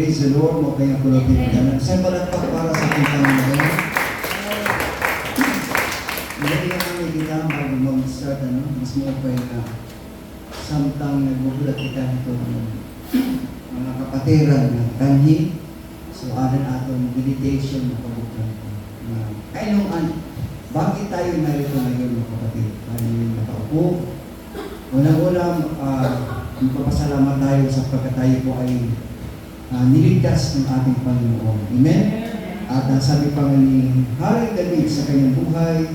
Praise the Lord. Mo kayang kulatin ka lang. Sa palagpak para sa ating Panginoon. Hindi na kami kita bago mag-start, mas mo pa na samtang nagbubulat kita ito mga kapatiran ng kanhi. So, anan atong meditation na pabukan. Bakit tayo narito ngayon, mga kapatid? Tayo nakaupo. Unang-unang, magpapasalamat tayo sapagkat tayo po ay niligtas ng ating Panginoon. Amen? At sabi pa nga ni Haring David sa kanyang buhay,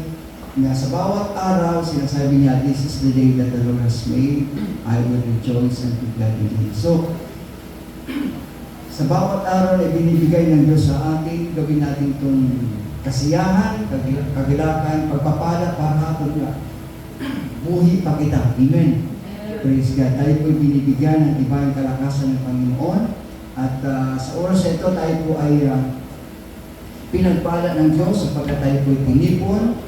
na sa bawat araw, sinasabi niya, this is the day that the Lord has made, I will rejoice and be glad in it. So, sa bawat araw na binibigay ng Diyos sa atin, gawin natin itong kasiyahan, kagilakan, pagpapala, para hapon nga. Buhi pa kita. Amen. Praise God. Tayo po'y binibigyan ng ibang kalakasan ng Panginoon. At sa oras na ito, tayo po ay pinagpala ng Diyos sapagkat tayo po'y tinipon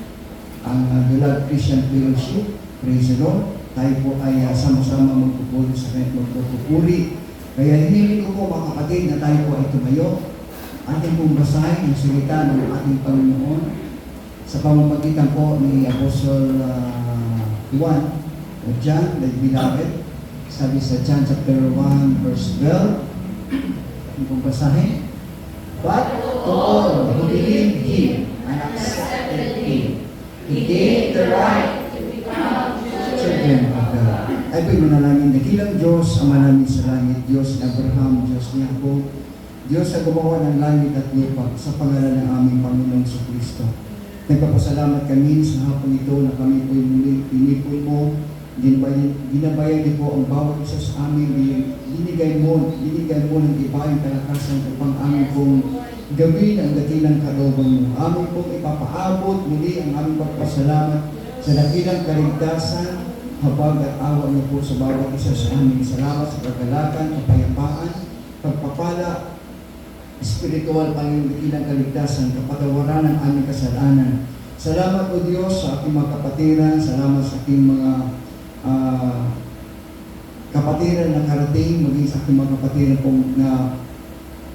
ang Dulag Christian Fellowship. Praise the Lord. Tayo po ay sama-sama magpupuri sa kanyang magpupuri. Kaya hiniling ko po mga kapatid na tayo po ay tumayo. Ating pong basahin ang salita ng ating Panginoon sa pamamagitan po ni Apostle Juan o John, the beloved. Sabi sa John chapter 1 verse 12. Ating pong basahin. But to all who believe Him and accepted Him, He gave the right to become children of God. Ay po'y manalangin, dakilang Diyos, Ama namin sa langit, Diyos ni Abraham, Diyos ni Jacob, Diyos na gumawa ng langit at lupa sa pangalan ng aming Panginoong Kristo. Nagpapasalamat kami sa hapon ito na kami po'y muli pinipon mo, ginabayan din po ang bawat isa sa amin, binigay mo ng ibayang kalakasan upang amin pong gawin ang dakilang kalooban mo. Amin pong ipapaabot muli ang aming pagpasalamat sa dakilang kaligtasan, habag at awa niyo po sa bawat isa sa amin. Salamat sa kagalakan, kapayapaan, pagpapala, spiritual, Panginoon, dakilang kaligtasan, kapatawaran ng aming kasalanan. Salamat o Diyos sa aking mga kapatiran, salamat sa aking mga kapatiran na karating, maging sa aking mga kapatiran pong na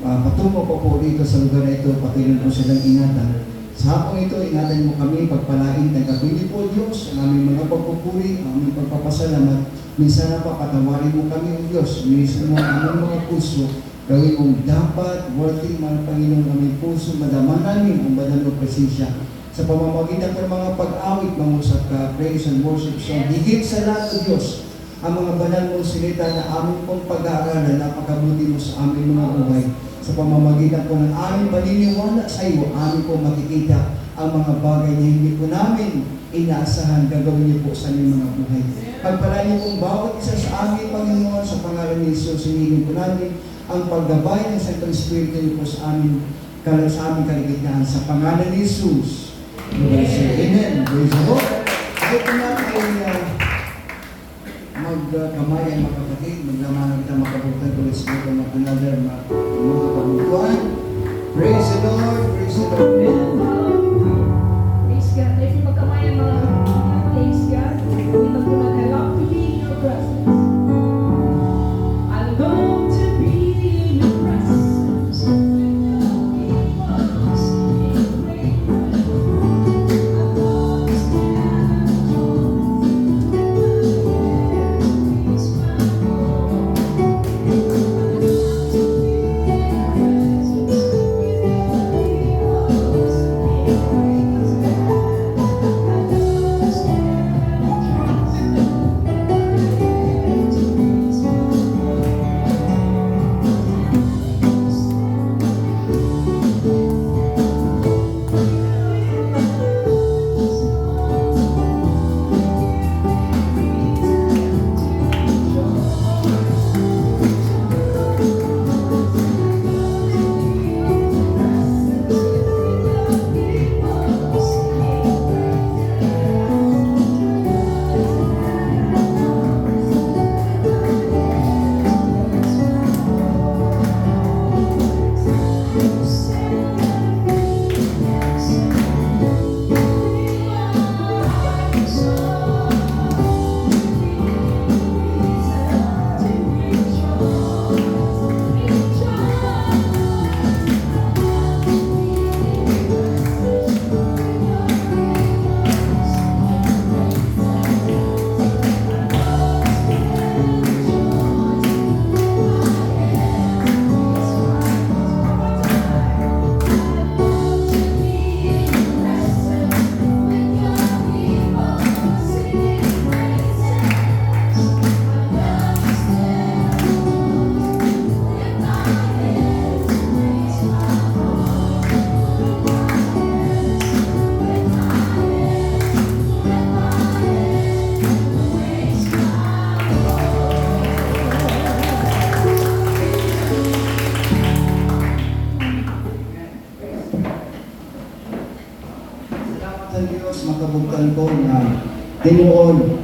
patungo po po dito sa lugar na ito, patuloy po silang ingatan. Sa hapong ito, ingatan mo kami, pagpalain ng gabili po Diyos, ang aming mga pagpupuri, ang aming pagpapasalamat. Minsan na pa, patawarin mo kami o Diyos, minsan mo ang aming mga puso, gawin mong dapat, worthy, mga Panginoong aming puso, madama namin ang banal mo presensya. Sa pamamagitan ng mga pag-awit, mangusap ka, praise and worship song, higit sa lahat o Diyos, ang mga banal mong silita na aming pong pag-aaralan, napakabuti mo sa aming mga buhay. Sa pamamagitan po ng aming paniniwala sa iyo, aming po makikita ang mga bagay na hindi po namin inaasahan, gagawin niyo po sa aming mga buhay. Pagpalain niyo pong bawat isa sa aming Panginoon, sa pangalan ni Jesus, sinigin po namin ang paggabay ng Santo Espiritu niyo po sa aming kaligtasan, sa pangalan ni Jesus. Amen. Praise the Lord. Ito po natin ay magkamay ang mga kapatid, maglaman kita makabutan ko sa mga another mga kabutuan. Praise the Lord, praise the Lord. Praise God. If magkamay ang mga kapatid, praise God. Ito po na, I love to be in your presence. I love to be in your presence. ng Diyos, makabugtan ko na tinuod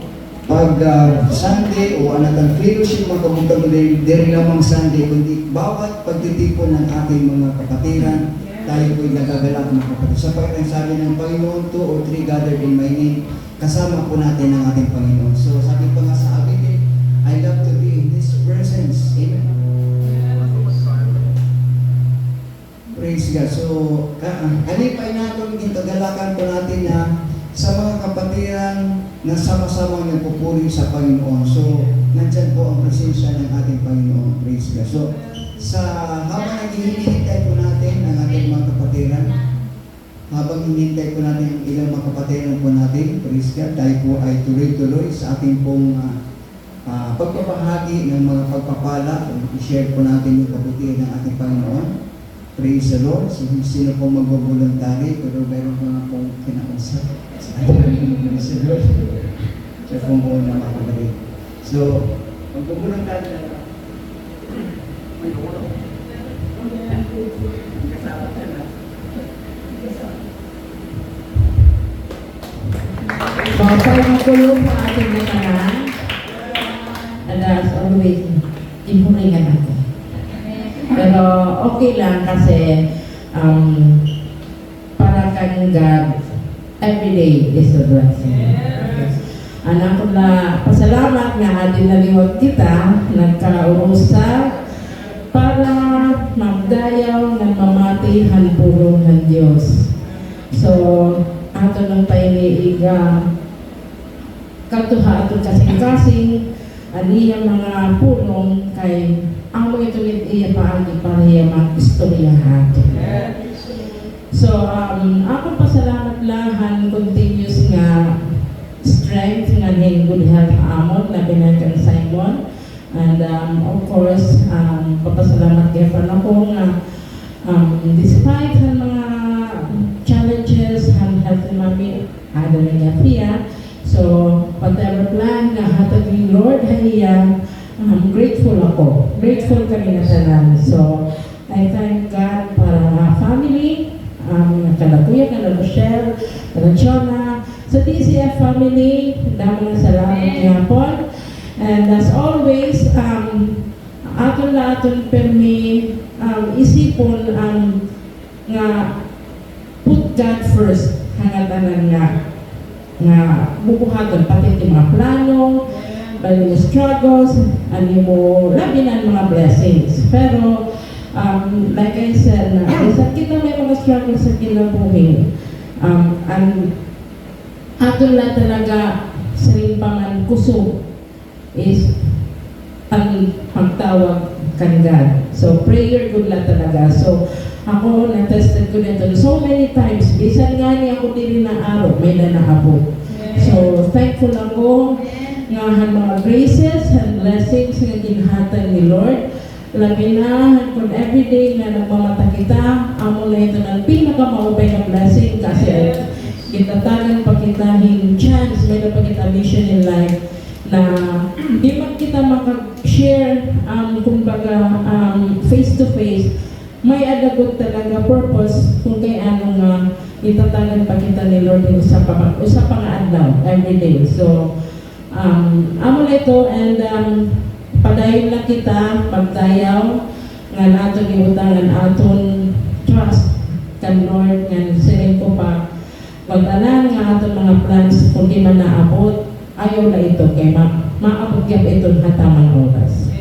pag Sunday o anatang fellowship, makabugtan ko diri lamang Sunday, kundi bawat pagtitipon ng ating mga kapatiran, tayo po'y nagagalak mga kapatid. Sapagkat ang sabi ng Panginoon, 2 or 3 gathered in my name, kasama po natin ang ating Panginoon. So sabi pa nga sa akin, I love to be in His presence. Amen. Praise God. So, alipay natin ito, galakan po natin na sa mga kapatiran na sama-sama nagpupuri sa Panginoon. So, nandyan po ang presensya ng ating Panginoon. Praise God. So, habang naghihintay po natin ang ating mga kapatiran, habang hinihintay po natin ang ilang mga kapatiran po natin, praise God, tayo po ay tuloy-tuloy sa ating pong pagpapahagi ng mga pagpapala. I-share po natin yung kabutihan ng ating Panginoon. Praise the Lord. So, sino po magbabuluntari, pero meron mga pong kinausap sa ating Praise the Lord. Siya po muna mga kapatid. So, magbabuluntari na lang. Bawal magulong sa ating nakaraan. And as always, ipuningan natin. Pero okay lang kasi para kang God, every day is a blessing. Anak ko na pasalamat nga atin naliwag kita, nagkaurusa para magdayaw ng mamatihan pulong ng Diyos. So, ato nang painiiga katuha ato kasing-kasing aniyang mga pulong kay amo ito iya paagi para iya mag-istorya ato. So, ako pasalamat lahan continuous nga strength nga ning good health amon na binagyan Simon. And of course, papasalamat kay ako nga despite ang mga challenges ang health ni mami, ada niya piya. So, whatever plan na hatag ni Lord, haya, grateful ako. Grateful kami na tanan. So, I thank God para family, kada kuya, kada Rochelle, kada Chona, sa DCF family, dami na salamat niya po. And as always, aton na aton permi isipon nga put God first, hangatanan nga bubuhaton pati yung mga plano, bali yung struggles, ano mo labi na mga blessings. Pero like I said, isa kita may mga struggles sa kinabuhi. Aton na talaga sa limpangan kusog is ang pagtawag kan God. So prayer good lang talaga. So ako na-tested ko nito so many times. Bisan nga niya ako din na araw, may nanaabot. So thankful ako nga ang mga graces and blessings nga ginhatag ni Lord. Labi na kung everyday nga nagmamata kita, amo na ito ng pinakamaubay na blessing kasi kitatagan pa kita hin chance, meron pa kita mission in life na di man kita maka-share kumbaga face to face, may adagot talaga purpose kung kay ano nga itatagan pa kita ni Lord sa nga adlaw everyday. So amo na ito and padayon na kita pagdayaw nga nato giutangan aton trust kan Lord nga sining ko pa magtanan nga aton mga plans kung di man naabot ayaw na ito kay maabot gyud ito hatamang oras.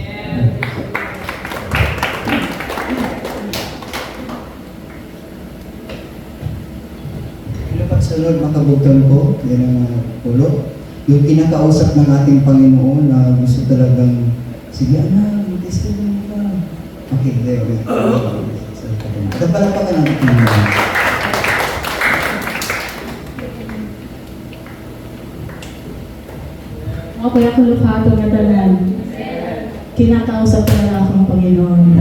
Sunod makabugtan ko, yan ang pulo. Yung kinakausap ng ating Panginoon na gusto talagang, sige anak, testimony ka. Okay, there we go. Kapalapakan ang Panginoon. Okay, ako lupato na tanan. Kinakausap ko na akong Panginoon.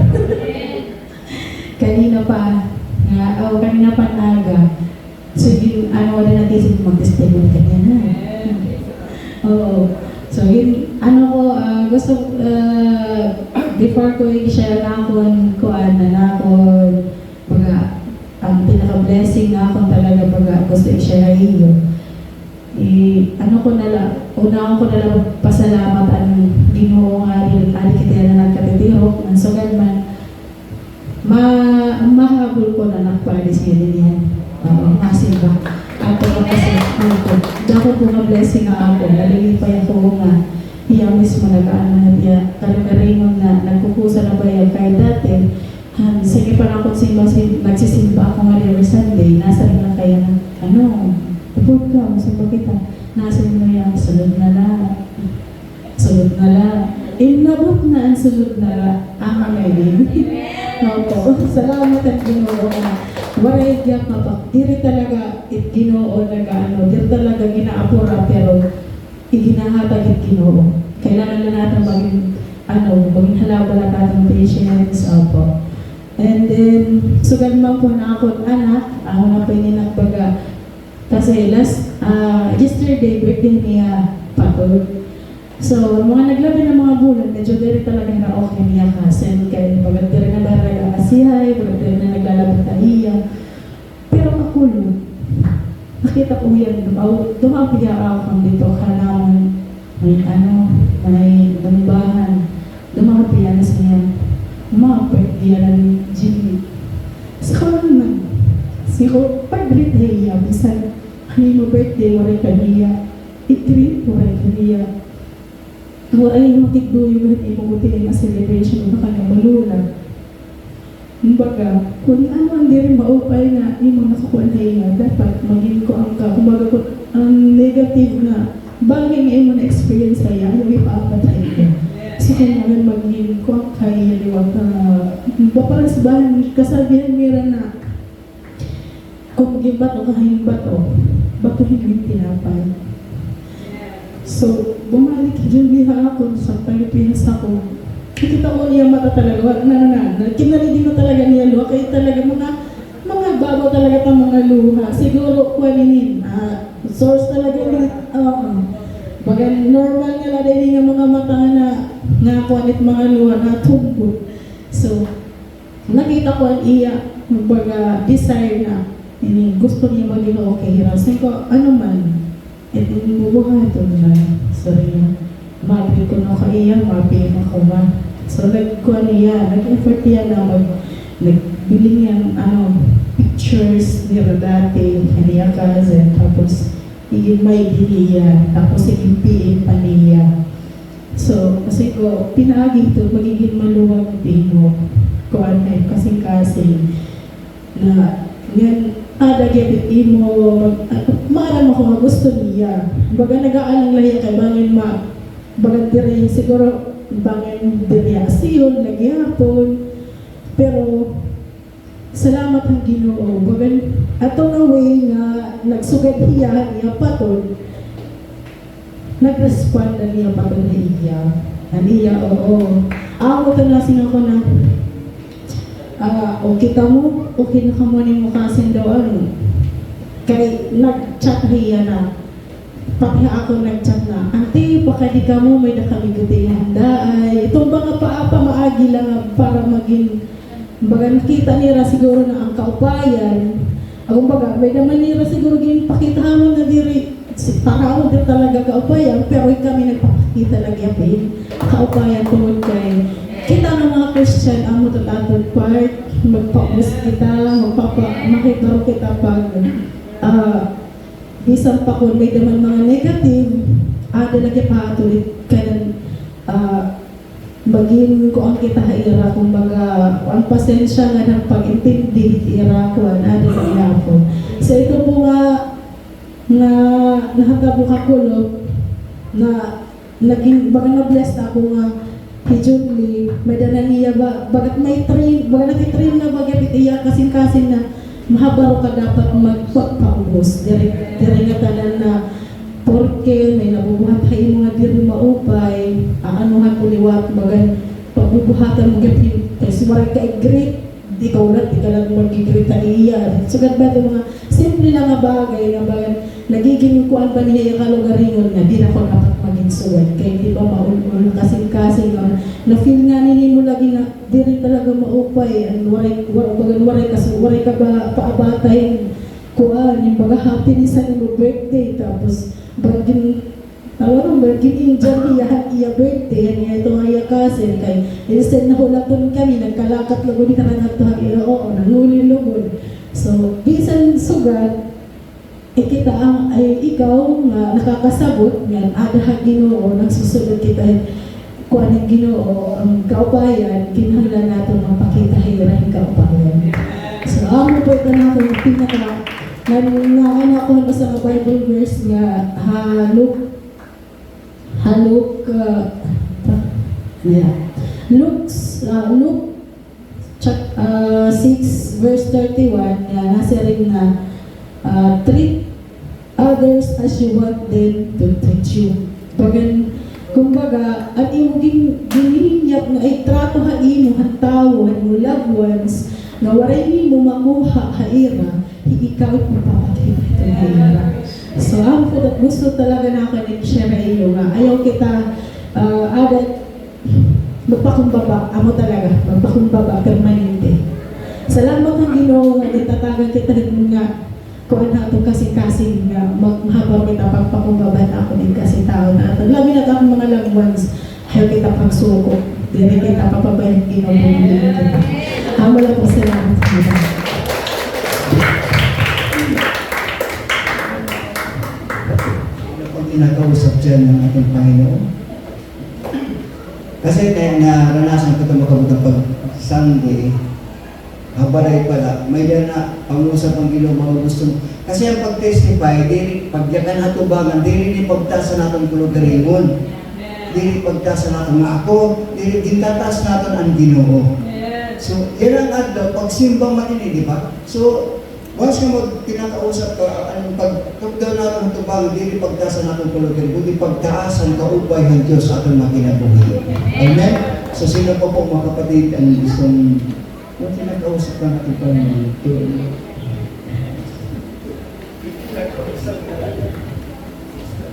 Kanina pa aga. So, wala natin mag-testimony kanya na. Oo. So, gusto, before ko i-share na ako, ang pinaka-blessing na ako talaga, gusto siya iyo. Ano ko na lang, una ko na lang pasalamat ang Ginoo nga rin, kita na nagkatitirok, ng sugal man, mahabol ko na nagpalis niya din yan. Kasi ba? Ako na kasi, dako po nga blessing nga ako, nalilipay ako nga, iya mismo nag-ano na iya, kalagaringon na, nagkukusa na ba yan, kaya dati, sige pa ako nagsisimba ako nga every Sunday, nasa rin na kaya na, upod ka, masamba kita, nasa rin na yan, sunod na lang, inabot na ang sunod na lang, ang ngayon. Opo, salamat at Ginoo ka. Waray diyak nga pa, diri talaga Ginoo diri talaga ginaapura, pero iginahatag it Ginoo. Kailangan na natin maging halabala natin patience, opo. And then, sugal man po na ako anak, ako na pa nagbaga. Kasi yesterday, birthday niya Patol. So, mga naglabi ng mga bulan, medyo diri talaga na okay niya kasi kaya pagkat diri na baraga asihay, pagkat diri na naglalabot na iya. Pero ako, nakita ko yan, dumapiya ako dito, kailangan may dambahan, dumapiya na siya, umapagdiya na ni Jimmy. Sa ko naman, siya pag-birthday niya, bisan, mo birthday, waray ka niya, i-treat, waray ka niya. Waray makikduyo mo rin imubuti na celebration ng kanyang malulang. Kumbaga, kung ano ang diri maupay na imo nakakuha na iya, dapat maging ko ang ka. Kumbaga, kung ang negative na bagay nga imo na experience ay ayaw ipapatay ko. So, kung maging ko ang kaya liwag na baparas ba, kasabihan nila na kung maging bato, kahing bato hindi tinapay. So, bumalik dyan biha ako sa Pilipinas ako. Nakita ko niya mata talaga, kinalidin ko talaga niya luha, kaya talaga mga babaw talaga itong mga luha. Siguro, kuwaninin, source talaga ni, baga normal nga lang din yung mga mata na kuwanit mga luha na tumbog. So, nakita ko ang iya, baga desire na, gusto niya maging okay. Sabi ko, ano man, bubuhaton na. Sorry na. Mapi ko na kaiya, mapi ako ba. So, nag-kuha niya, nag-effort niya na nagbili niya pictures ni Rodate, kaniya cousin, tapos may diliya, tapos PM pa niya. So, kasi ko, pinaagin to, magiging maluwag timo. Kuha na, kasing-kasing, na, yan, dagit imo, maaram ako nga gusto niya. Baga nag-aalang lahi kay bangin baga dire siguro bangin dire asiyon, nagyapon. Pero salamat ang Ginoo. Baga ato nga way nga nagsugad niya Patol. Nag-respond na niya Patol na iya. Aniya, oo. Ako talasin ako na okay mo, okay na ka mo ni mo kasi daw kaya nag-chat niya na, pati ako nag-chat na, Auntie, baka di ka mo may nakamiguti handa ay, itong mga paapa maagi lang para maging, baga nakita nila siguro na ang kaupayan, baga may naman nila siguro gini pakita mo na diri, para din talaga kaupayan, pero kami nagpapakita lagi apin, kaupayan tungod kay, kita ng mga Christian, ang mutatatod part, magpapus kita, makikaro kita pag isang pa kung may naman mga negative, lagi pa tulit kaya maging ko ang kita haira, kumbaga, ang pasensya nga ng pag-intindi, ira ko, ada na po. So ito po nga, nakatabuka ko, na naging, baga na-bless na ako nga, Hijuli, may dana niya ba, bagat may train, baga nag-train na bagat itiya kasing-kasing na mahabaro ka dapat magpagpaubos. Dire nga tanan na porke may nabubuhat kayo mga diri maupay, aanuhan kuliwat, bagan pagbubuhatan mo gapin, kasi marag ka-great, di ka ulat, di ka lang mag-great na iya. Sugat ba ito mga simple lang nga bagay, nga bagan, nagiging kuan ba niya yung kalugaringon nga, di na ko dapat maging suwad. Kaya di ba maul-ul, kasing-kasing, na-feel nga nini mo lagi nga, di rin talaga maupay, waray ka ba paabatay, kuan, yung baga happiness sa nimo birthday, tapos bagin, alam mo, bagin Indian iya birthday, niya ito nga iya cousin, kay instead na hulaton kami, nagkalakat lugod ka na ito, oo, nanguli-lugod. So, bisan sugat, kita ang ay ikaw nga nakakasabot nga ada Ginoo nagsusulod kita kuan ang Ginoo ang kaubayan kinahanglan nato mapakita hirang kaubayan. So amo po ito na ako pinaka na ako sa Bible verse nga Luke 6 verse 31 nasa rin na treat others as you want them to treat you. Kumbaga, at imo ginihinyap nga itrato ha imo ang tao, ang loved ones, na waray mo makuha haira, ikaw ipapakita ito haira. So, ang gusto talaga na ako share na iyo nga, ayaw kita adat magpakumbaba, amo talaga, magpakumbaba, permanente. Salamat ang Ginoo nga itatagan kita nga kuan nato kasi-kasi nga maghabang kita pagpakumbaba na ako din kasi tao na ito. Labi na akong mga loved ones, ayaw kita pagsuko. Dili kita papabayang Ginoo. Amo lang po salamat sa mga. Ano pang kinakausap dyan ng ating Panginoon? Kasi naranasan ko ito makabutang pag-Sunday, habaray pala, may yan na pangusap ang Ginoo mga gusto. Kasi ang pag-testify, pagyakan hatubangan, dili pagtasa natin kulugaringon. Dili pagtasa natin nga ako, dili gintatas natin ang Ginoo. So, yan ang adlaw, pagsimba man ini, di ba? So, once ka pinakausap ka, pag-tukdaw natin hatubangan, dili pagtasa natin kulugaringon, kundi pagtaasan kaupay ng Diyos atong makinabuhi. Amen? So, sino po po mga kapatid ang gustong kung pinag-ausap ka natin pa naman ito.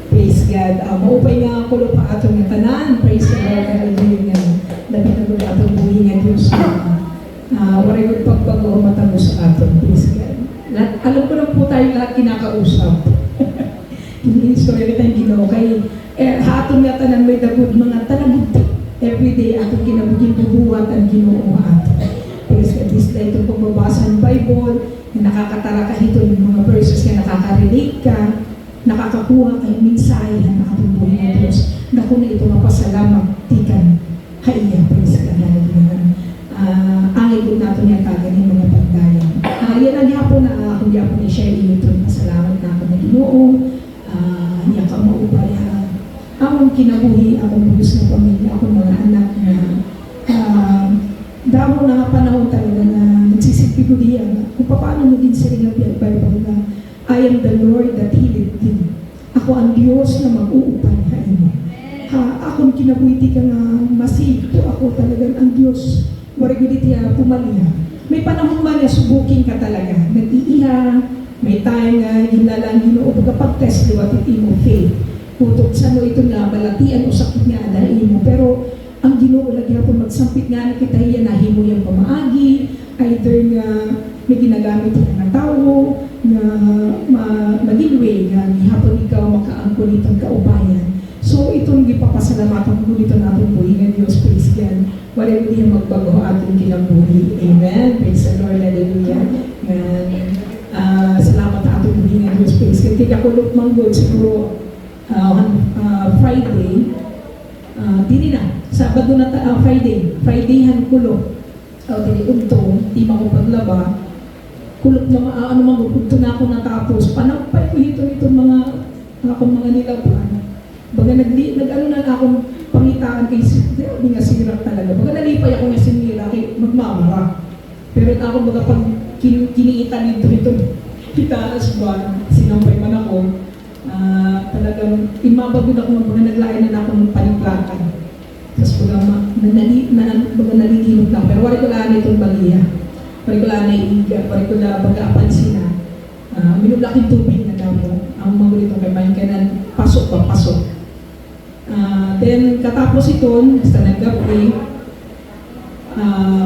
Praise God. Maupay nga ako pa atong tanan. Praise the Lord. Hallelujah. Labi na ko atong buhi nga Diyos. Waray ko pagbago o matamo sa atong. Praise God. Alam ko lang po tayo lahat kinakausap. Ini-story kita yung Ginoo. Kay hatong nga tanan may dagod mga tanagod. Everyday atong kinabugin bubuhat ang Ginoo ato. This na itong pagbabasa ng Bible, na nakakatara ka ito yung mga verses na nakaka-relate ka, nakakakuha ka yung mensahe na nakatubuhin ng Diyos. Naku na ito mapasalamat, tikan, haiya, praise ka na angay ko natin yung kaganing mga pagdayan. Yan ang hapon na kung hapon ni share ito, pasalamat na ako na Ginoo, niya ka maupay akong kinabuhi, akong bugos na pamilya, akong mga anak na damo na panahon talaga na nagsisilpi ko diyan kung paano mo din sila ng Bible na I am the Lord that healeth thee. Ako ang Diyos na mag-uupay ka imo. Akong kinabuhi ka nga masito. Ako talagang ang Diyos. Warigudit ya pumaliha. May panahon man na subukin ka talaga. Nag-iiha, may time nga hinalang Ginoo pagka-pag-test liwat imo faith. Putok sa no ito nga balatian o sakit nga dahil imo. Pero ang Ginoo lagi po magsampit nga na kita yan na himo yung pamaagi, either nga may ginagamit ng tao, na maging way nga hapon ikaw makaangko nitong kaubayan. So itong gipapasalamatan ko dito natin buhay ng Diyos, praise God. Wala mo niya magbago ating kinabuhi. Amen. Praise the Lord. Hallelujah. Salamat na ating buhay ng Diyos, praise God. Kaya kulot manggol siguro Friday, dili na. Sabado na Friday-han kulo. Dili unto, di mo ko paglaba. Kulot na ano magugto na ako natapos. Panampay ko ito mga akong mga nilaban. Baga nag-ano na akong pangitaan kay hindi nga sira talaga. Baga nalipay ako nga sinira kay magmamara. Pero ako baga pag kiniita nito itaas ba, sinampay man ako. Talagang imabagod ako mga naglayan na ako ng paniplakan. Tapos baga nalilunod lang. Pero wala ko lang itong baliya. Wala ko lang iiga. Wala ko lang baga apansin na. Minulaking tubig na damo. Ang magulito kay Mayan kanan, pasok pa, pasok. Then katapos ito, basta nag-gabi,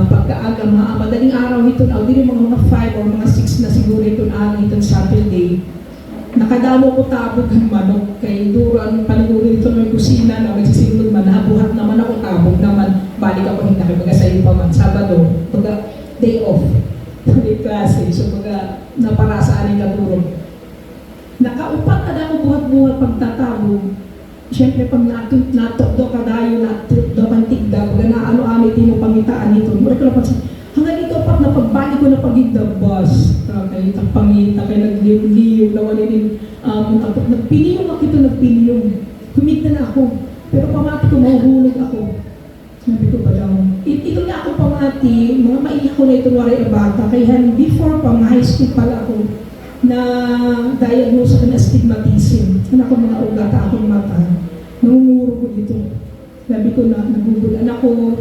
pagkaaga, madaling araw ito, dili mga 5 or mga 6 na siguro ito itong Saturday. Nakadamo ko tabog ang manok kay duran paniguro ito ng kusina na magsisilod man, nabuhat naman ako tabog naman, balik ako hindi nakipagasayo pa man, Sabado, pagka day off, day klase, so pagka naparasaan yung katulog. Nakaupat ka na ako buhat-buhat pagtatabog. Siyempre, pag natok do ka dayo, natok do kang tigda, pag naano-ano ito mo pangitaan nito, mura ko na pansin, hanggang ito pat na pagbalik ko na pagigdabas, kaya pangita, kaya nagliyog-liyog, nawalinin, nagpiliyong ako ito, nagpiliyong. Kumita na ako, pero pamati ko, mahuhulog ako. Sabi ko ba daw, ito na ako pamati, mga maiyak ko na ito, waray bata, kaya before pa, high school pala ako, na diagnose ako na astigmatism. Anak ko mga ugat, akong mata. Nangunguro ko dito. Sabi ko na, nagugulan ako.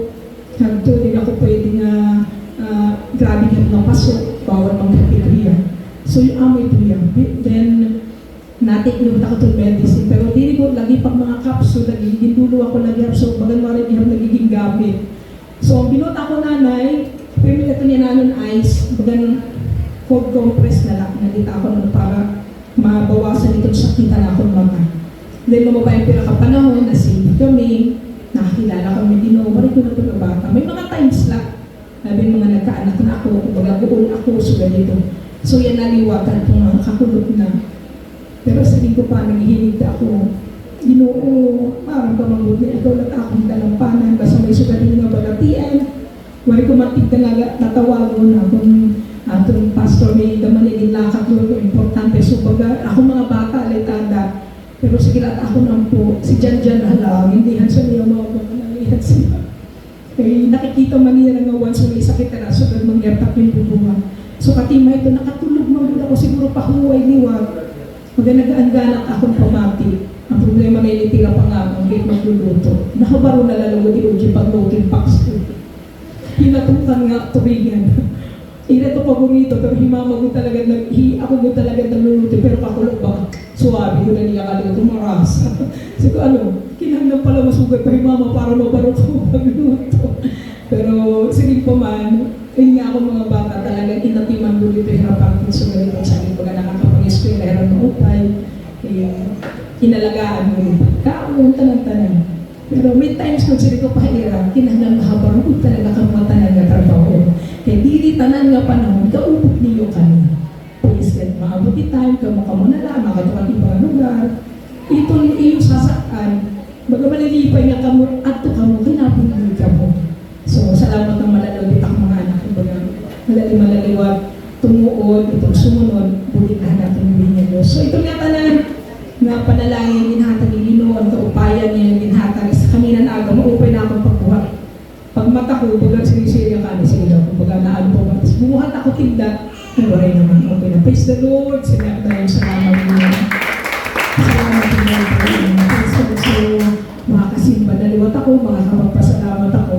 Hagto, din ako pwede na grabe yung mga pasok. Bawal mang kapituya. So yung amoy ito yan. Then, natik niyo ako itong medicine. Pero hindi ko lagi pag mga capsule, lagi dulo ako lagi. So, bagal mo rin yung nagiging gamit. So, binota ko nanay. Pero ito niya nanon ice. Bagal cold compress na lang. Nalita ako nun para mabawasan itong sakitan akong mata. Then lumaba yung pinakapanahon, nasilip kami, nakakilala kami din, wala ko na ito na bata. May mga times lang. Sabi mga nagkaanak na ako, kumbaga buol ako, so ganito. So yan naliwatan itong mga kakulot na. Pero sabi ko pa, nanghihinig ako. Ginoo, parang kamanggutin, ikaw lang akong dalampanan, basta may sugaling nga bagatian. Wala ko matig talaga, natawagon akong atong pastor may damanigin lakat doon, importante. So pag ako mga bata, alitada, pero sige lahat ako nang po, si Jan halang, hindi han sa niya mga nalihat siya. Kaya nakikita man niya nga once may sakit na so pag mangyartap yung bubunga. So katima ito, nakatulog man ako siguro pahuway liwag. Maganagaan akong pamati. Ang problema na initira pa nga akong kahit magluluto. Nakabaro na lalawag yung uji pag loading packs ko. Hinatukan nga turingan. Ina to paborito, pero himama ko talaga, ako ko talaga nagluluto, pero pakulog ba? Suwabi ko na niya ka tumaras. So ko ano, kinahanglan pala masugat pa himama para mabaro ko pagluto. Pero sige pa man, yun nga ako mga bata talaga, inatiman ko dito hirapan ko sa ganito. Sabi ko na nakapag-eskwela, hirap na upay. Inalagaan mo yung pagkaon, tanan-tanan. Pero may times kung sila ko pahirap, kinahanglan mahabang ko talaga kang matanan na trabaho. Kaya dili tanan nga panahon, kaupok niyo kami. Please, let maabuti time, kamukamuna lang, makatukat ibang lugar. Ito yung sasaktan. Baga malilipay nga kamo, ato kamo, kinapinagin ka mo. So, salamat ng malalawit ang mga anak. Baga, malaliwag, tumuod, itong sumunod, bulit na natin yung niya Diyos. So, ito nga tanan, nga panalangin, ginhatag yung Ginoo, ang kaupayan niya, ginhatag. Kanina na aga, maupay na akong pagbuhat. Pag mata ko, baga sinisirya ka na sila, baga naano po ba. Tapos bumuhat ako tigda, nawaray naman, okay na. Praise the Lord, sinabi na yung salamat niya. Salamat niya. Praise the Lord. So, mga kasimba, naliwat ako, mga kapagpasalamat ako.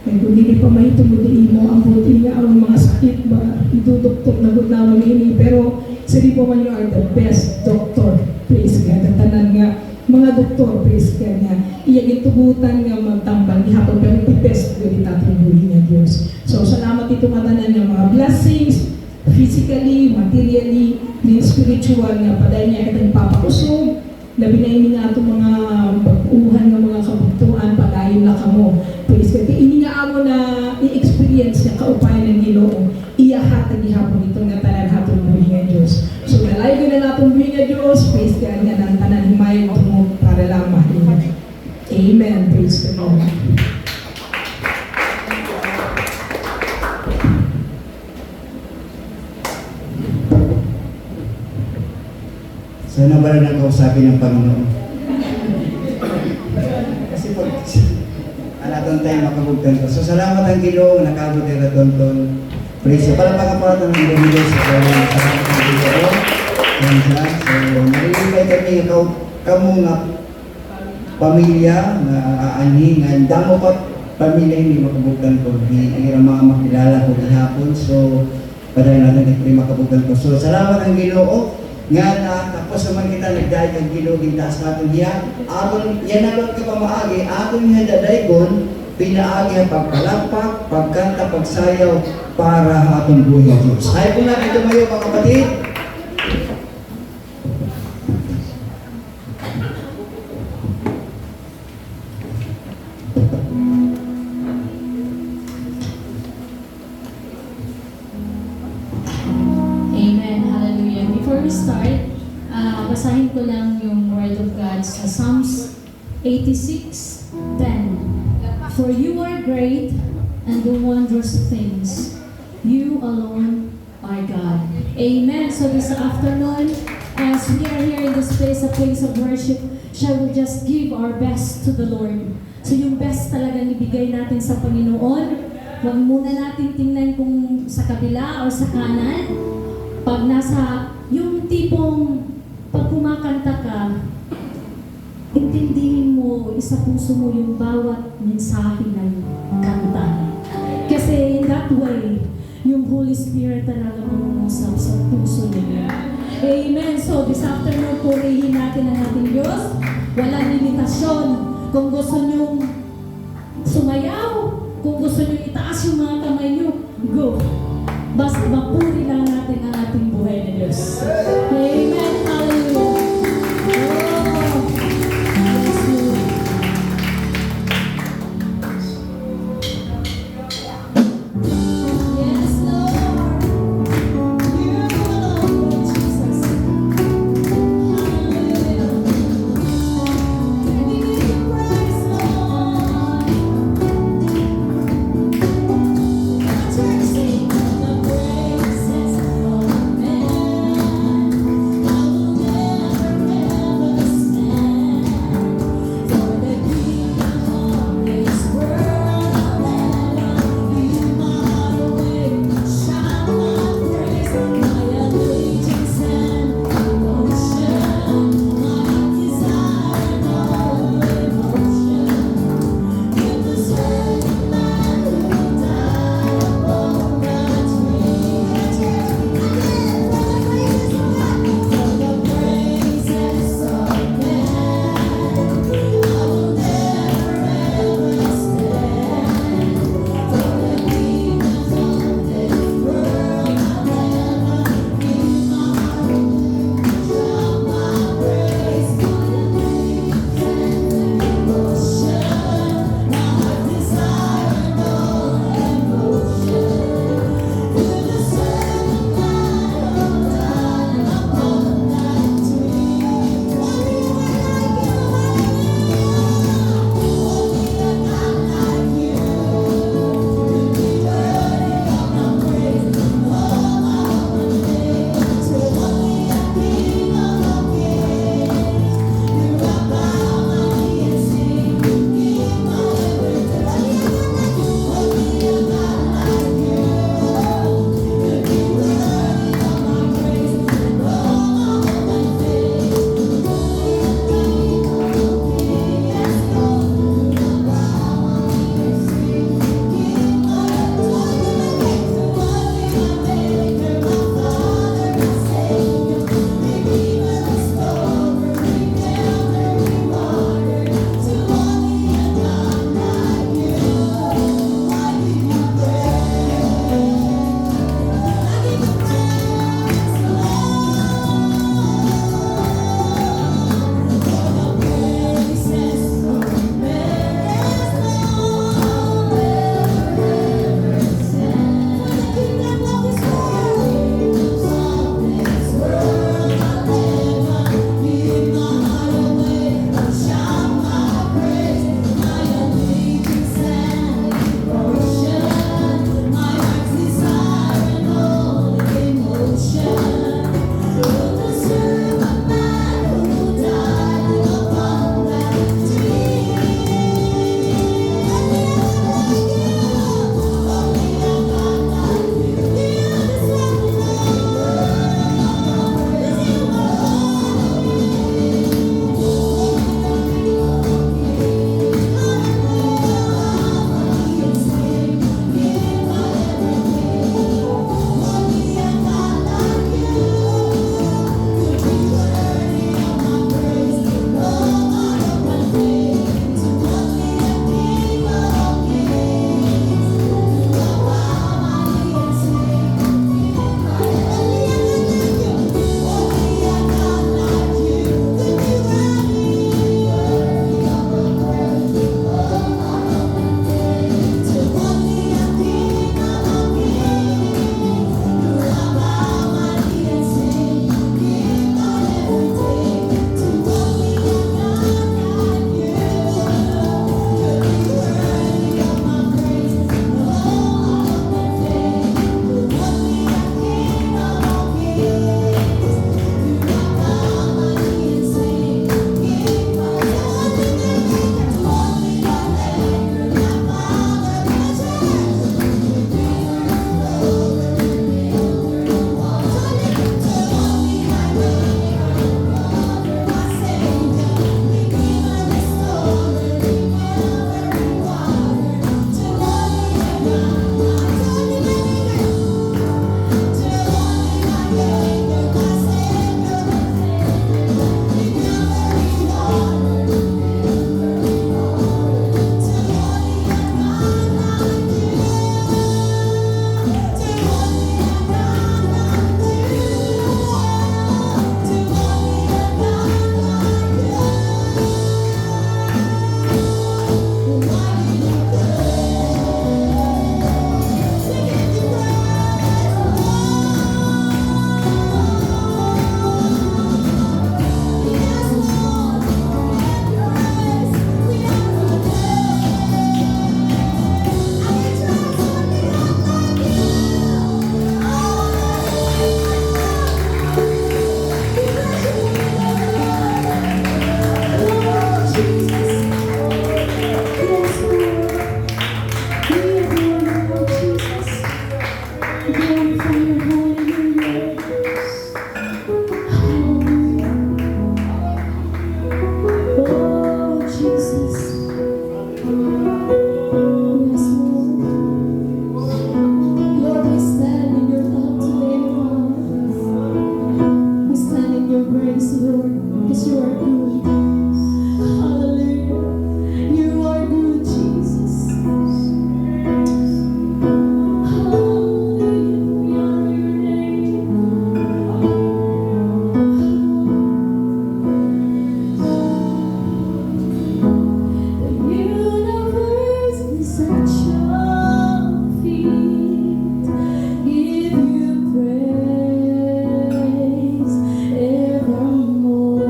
Kaya kung hindi pa mahitumudiin mo, ang buti nga ang mga sakit ba, iduduktok na good naman ini. Pero, sabi po man, you are the best doctor. Praise God. Ang tanan nga, mga doktor, praise God nga. Iyagin tugutan nga magtambal, ihapon pero the best ko itatong buhay niya Diyos. So, salamat ito matanan nga mga blessings, physically, materially, and spiritual nga, paday niya kitang papakusog, labi na ini nga itong mga pag-uhan nga mga kabuktuan, padayon na kamo. Praise God. Kaya ini nga amo na i-experience niya, kaupayan ng Ginoo, iyahatag ihapon ito nga tanan hatong buhay niya Diyos. So, nalay ko na natong buhay niya Diyos, praise God nga ng tanan himayin mo para lamang. Amen. Praise the Lord. Sana ba na kausapin ng Panginoon? Kasi po, alatong tayo makabugtan ko. So salamat ang Ginoo, nakabot yung ratonton. Praise God. Palapakaparatan ng Ginoo sa salamat ang Ginoo. So, nalilipay kami kamo nga pamilya na aanhi nga damo pa pamilya hindi makabugtan ko. Hindi ang mga makilala ko gihapon. So, paday natin ito makabugtan ko. So, salamat ang Ginoo. Nga na tapos naman kita nagdahil kang Ginoo gintaas natin niya. Aton yan na ka pa maagi, aton niya dadaygon pinaagi ang pagpalakpak, pagkanta, pagsayaw para atong buhay ng Diyos. Ayaw po natin tumayo mga kapatid. Amen. Hallelujah. Before we start, basahin ko lang yung Word of God sa Psalms 86:10. For you are great and do wondrous things. You alone are God. Amen. So this afternoon, as we are here in this place, a place of worship, shall we just give our best to the Lord. So yung best talagang ibigay natin sa Panginoon. Huwag muna natin tingnan kung sa kabila o sa kanan. Pag nasa yung tipong pag kumakanta ka, intindihin mo, isa puso mo yung bawat mensahe ng kanta. Kasi in that way, yung Holy Spirit talaga mangungusap sa puso niya. Amen. So this afternoon, purihin natin ang ating Diyos. Walang limitasyon. Kung gusto niyong sumayaw, kung gusto niyong itaas yung mga kamay niyo, go. Basta mapuri lang natin ang ating buhay na Diyos. Amen. Hallelujah. Oh. Yes, Lord. Yes, Lord. You alone, Jesus. Hallelujah. We give you praise, Lord. good. Hallelujah. You are good, Jesus. Hallelujah, your name. The universe is at your feet. Give you praise evermore.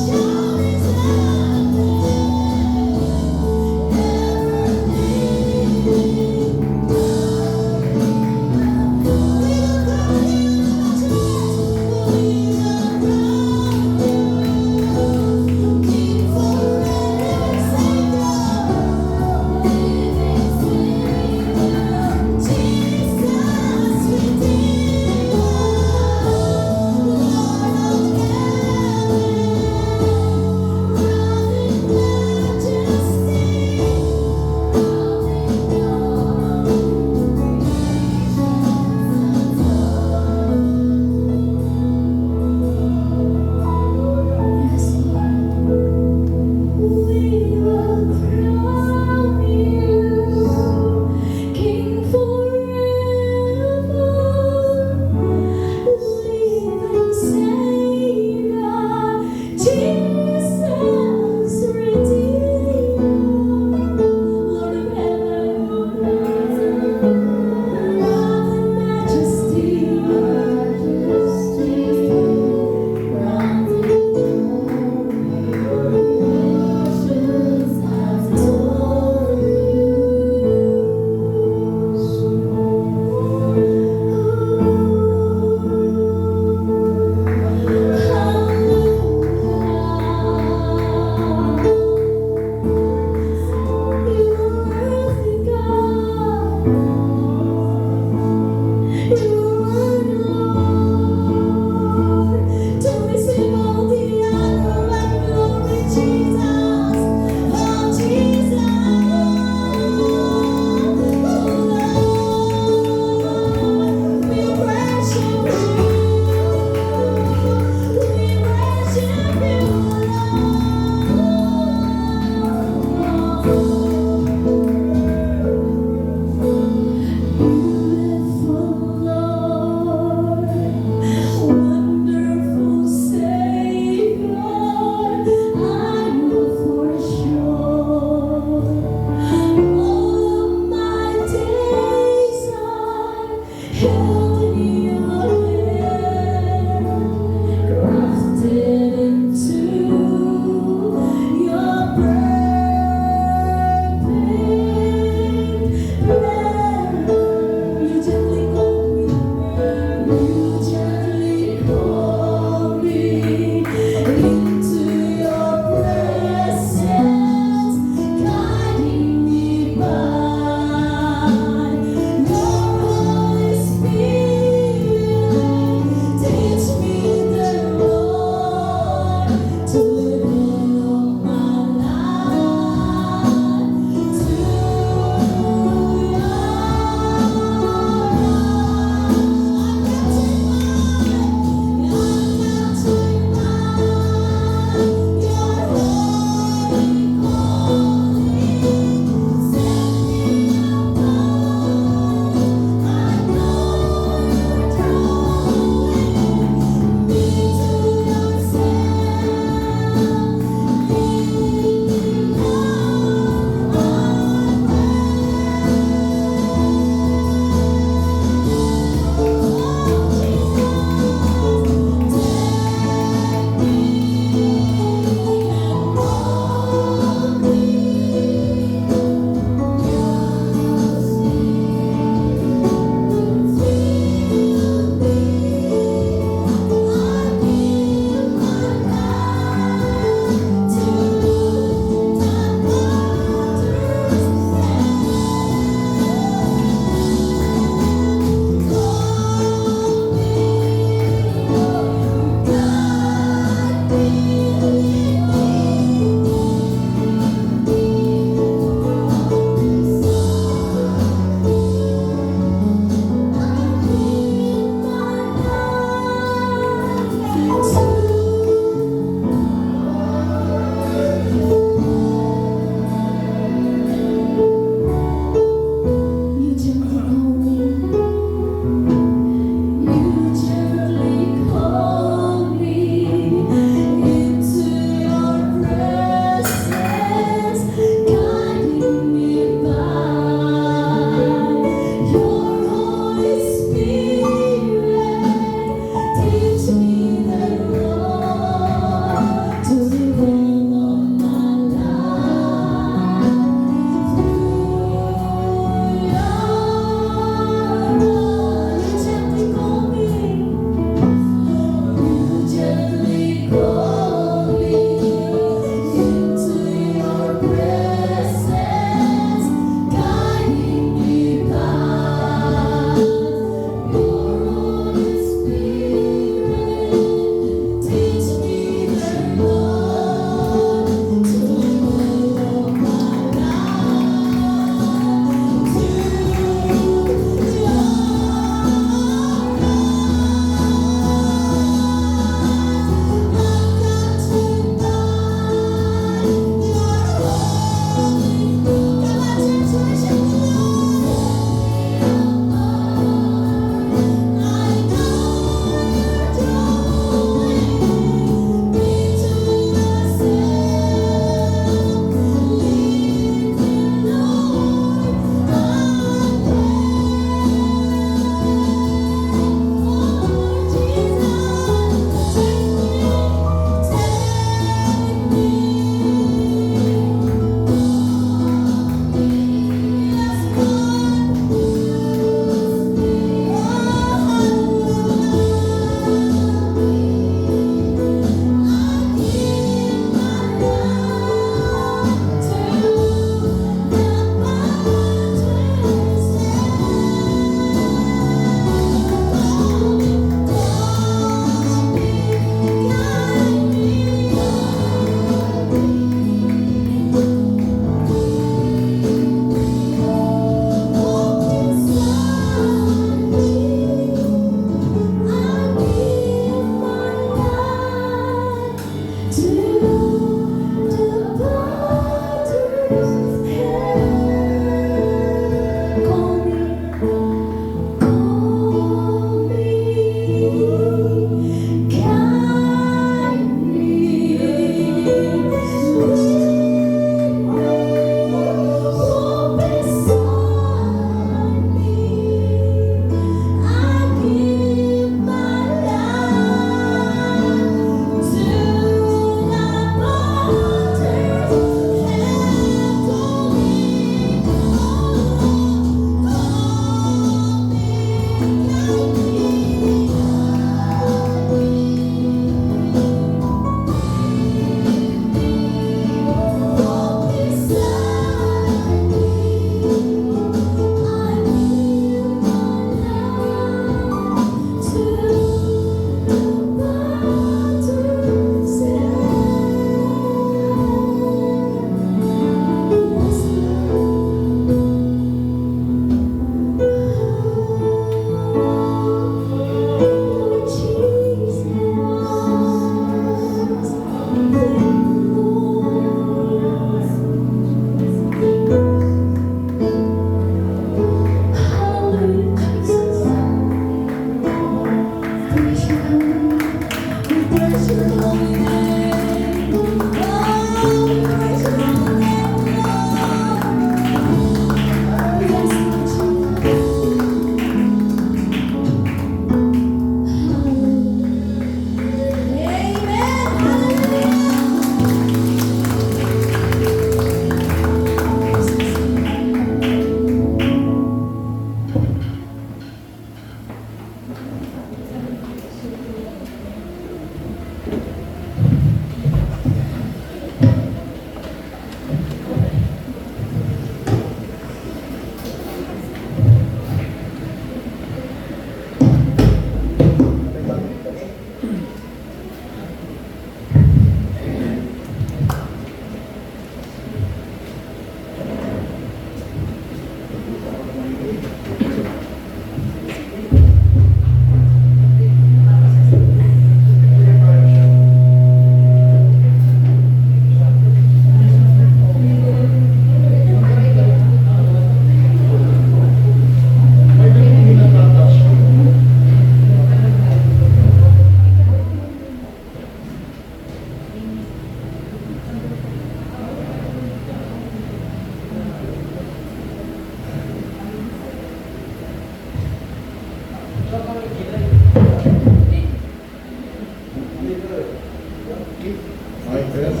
Yes?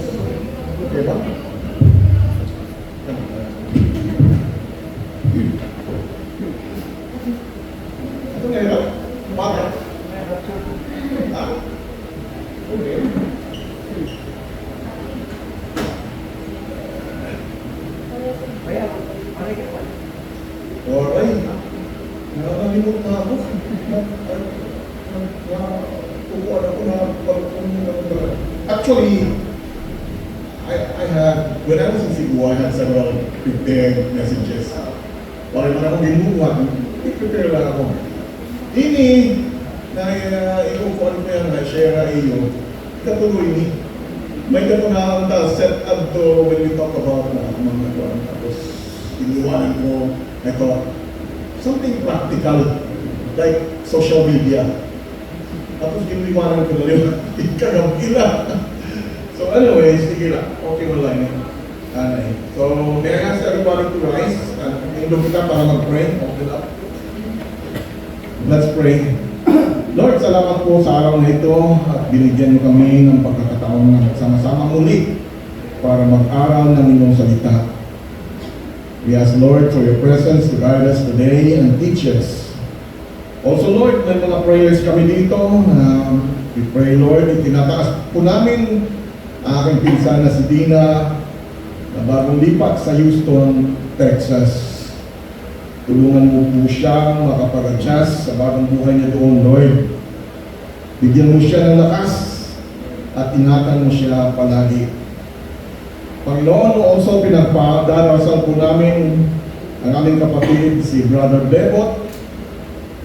Okay ba? Ito na yun? Bakit? Ah? Okay. Alright. Nakakalimot na ako. Tukuan ako na actually, I had, when I was in Cebu, I had several prepared messages. Para naman ako binuhat, i-prepare lang ako. Ini, na i-kukuan ko yan, na-share na iyo, katuloy ni. May katunaan ta, set up to when we talk about mga kuan. Tapos, iniwanan ko, I thought, something practical, like social media. Tapos giniwanan ko na rin, ikagabila. So anyways, sige lang, okay mo lang yun. Anay. So, may I ask everybody to rise, and indo kita para mag-pray, open up. Let's pray. Lord, salamat po sa araw na ito at binigyan niyo kami ng pagkakataon na magsama-sama muli para mag-aral ng inyong salita. We ask, Lord, for your presence to guide us today and teach us. Also, Lord, may mga prayers kami dito. We pray, Lord, itinataas po namin aking pinsan na si Dina na bagong lipat sa Houston, Texas. Tulungan mo po siyang makapag-adjust sa bagong buhay niya doon, Lord. Bigyan mo siya ng lakas at ingatan mo siya palagi. Panginoon, also pinagpadarasal po namin ang aming kapatid, si Brother Bebot.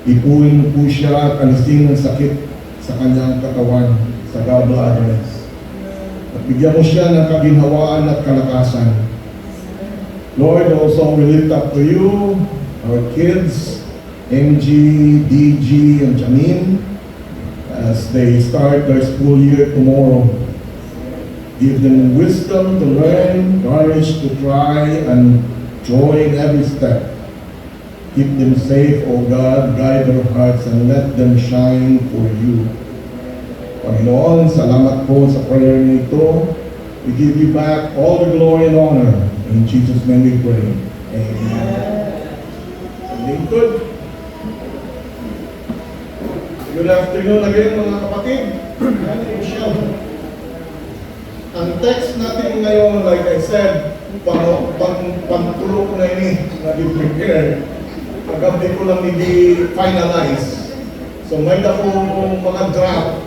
Ipuin mo po siya at alisin ng sakit sa kanyang katawan, sa gallbladders. At bigyan mo siya ng kaginhawaan at kalakasan. Lord, also we lift up to you our kids, MG, DG, and Janine, as they start their school year tomorrow. Give them wisdom to learn, courage to try, and joy in every step. Keep them safe, O God, guide their hearts, and let them shine for you. Panginoon, salamat po sa prayer nito. We give you back all the glory and honor. In Jesus' name we pray. Amen. Good. Good afternoon again mga kapatid. Ang text natin ngayon, like I said, pantulog na ini, na-prepare. Kagabi ko lang hindi-finalize. So may na po mga draft.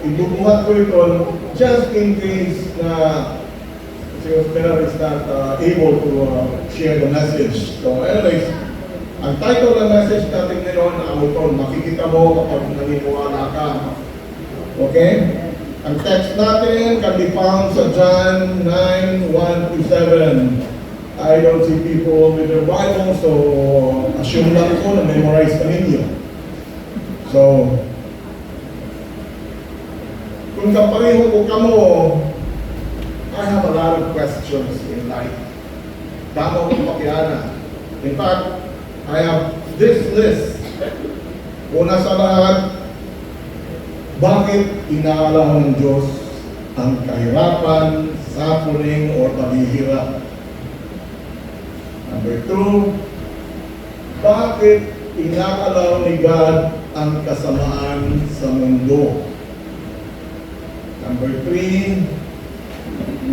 Ibubuhat ko ito just in case na si Oscar is not able to share the message. So anyways, ang title ng message natin ngayon, makikita mo kapag naniniwala ka. Okay? Ang text natin can be found sa John 9:1-7. I don't see people with their Bible, so assume lang ko na memorize ka ninyo. So, kung kapareho ko kamo, I have a lot of questions in life. Damo kong pakiana. In fact, I have this list. Una sa lahat, bakit inaalaw ng Diyos ang kahirapan, suffering, or paghihirap? Number 2, bakit inaalaw ni God ang kasamaan sa mundo? Number 3,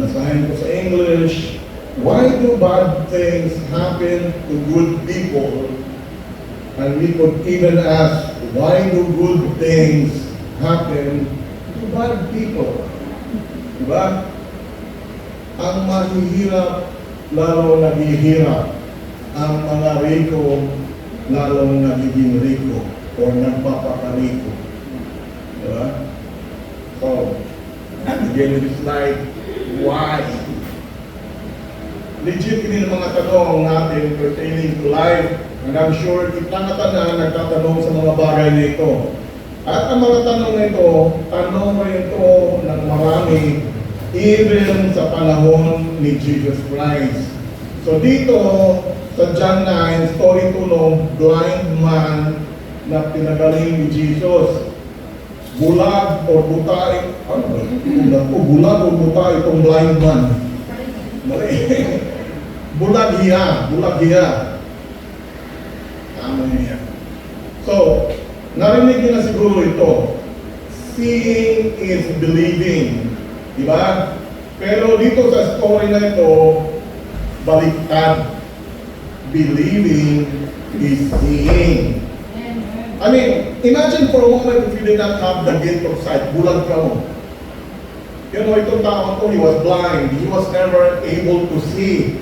nasahin ko sa English, why do bad things happen to good people? And we could even ask, why do good things happen to bad people? Diba? Ang mahihirap, lalo naghihirap. Ang mga riko, lalong nagiging riko o nagpapakariko. Diba? So, again, it is like, why? Legit din ang mga tanong natin pertaining to life. And I'm sure itanatan na nagtatanong sa mga bagay na ito. At ang mga tanong na ito, tanong rin ito ng marami even sa panahon ni Jesus Christ. So dito sa John 9, story to ng blind man na pinagaling ni Jesus. bulag o buta, ano ba? Bulag o buta itong blind man. Mali. Bulag hiya. Tama niya. So, narinig niyo na siguro ito. Seeing is believing. Diba? Pero dito sa story na ito, baliktad. Believing is seeing. I mean, imagine for a moment if you did not have the gift of sight. Bulag ka mo. You know, itong tao to, he was blind. He was never able to see.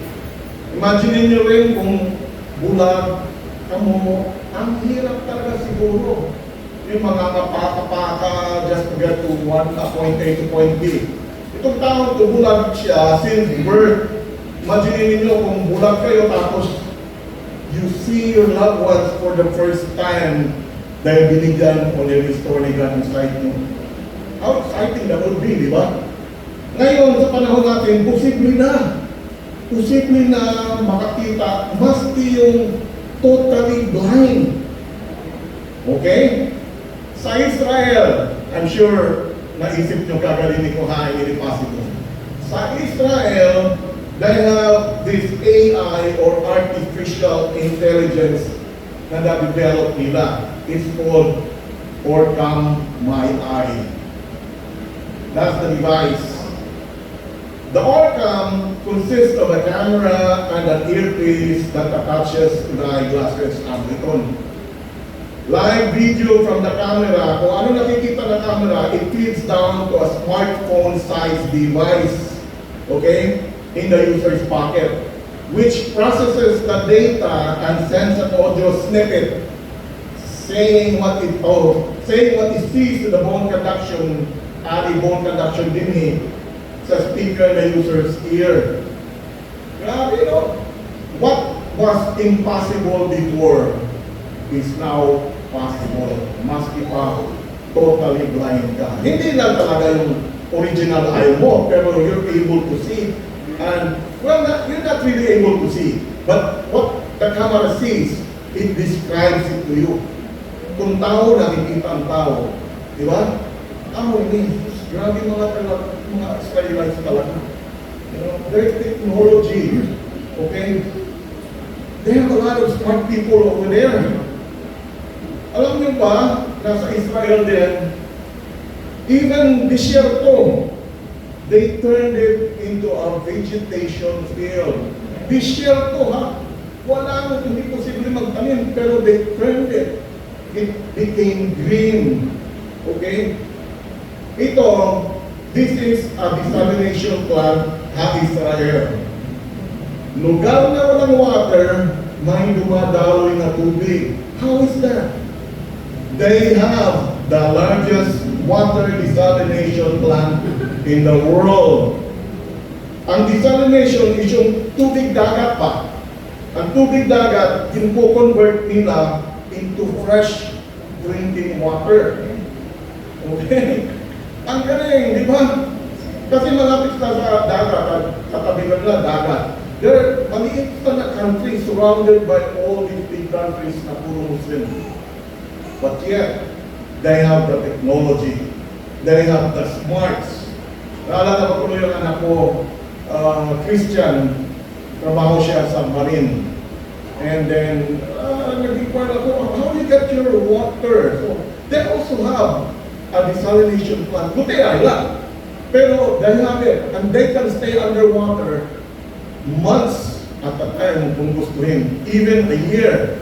Imagine niyo rin kung bulag ka mo. Ang hirap talaga siguro. Yung mga kapaka-paka just to get to point A to point B. Itong tao to, bulag siya since birth. Imagine niyo kung bulag kayo tapos you see your loved ones for the first time dahil binigyan o nirestore ni God ang sight mo. How exciting that would be, di ba? Ngayon, sa panahon natin, posible na makakita, masti yung totally blind. Okay? Sa Israel, I'm sure naisip nyo kagalinig ko ha, hindi possible. Sa Israel, they have this AI or artificial intelligence na na-develop nila. It's called Orcam My Eye. That's the device. The Orcam consists of a camera and an earpiece that attaches to the eyeglasses Amazon. Live video from the camera, kung ano nakikita ng camera, it feeds down to a smartphone-sized device, okay, in the user's pocket, which processes the data and sends an audio snippet saying what it sees to the bone conduction, bone conduction dinhi sa speaker in the user's ear. Grabe, you know? What was impossible before is now possible. Maski pa totally blind ka. Hindi lang talaga yung original eye mo, pero you're able to see. And, well, you're not really able to see. But what the camera sees, it describes it to you. Kung tao, nakikita ang tao. Di ba? Tao, hindi. Grabe mga Israelites talaga. You know, there's technology. Okay? They have a lot of smart people over there. Alam niyo ba, nasa Israel din, even disyerto, they turned it into a vegetation field. Disyerto, ha? Wala, hindi posible magtanim, pero they turned it. It became green. Okay? Ito, this is a desalination plant ha Israel. Lugar na walang water, may dumadaloy na tubig. How is that? They have the largest water desalination plant in the world. Ang desalination is yung tubig dagat pa. Ang tubig dagat, yung po-convert nila into fresh drinking water. Okay? Ang galing, di ba? Kasi malapit na sa dagat, sa tabi nila dagat. They're maliit na country surrounded by all these big countries na puro Muslim. But yet, they have the technology. They have the smarts. Naalala ko yung anak ko, Christian, trabaho siya sa Marine. And then, nag-inquire ako, how do you get your water? So, they also have a desalination plant. Buti ay lang. Pero they have it. And they can stay underwater months at a time kung gustuhin. Even a year,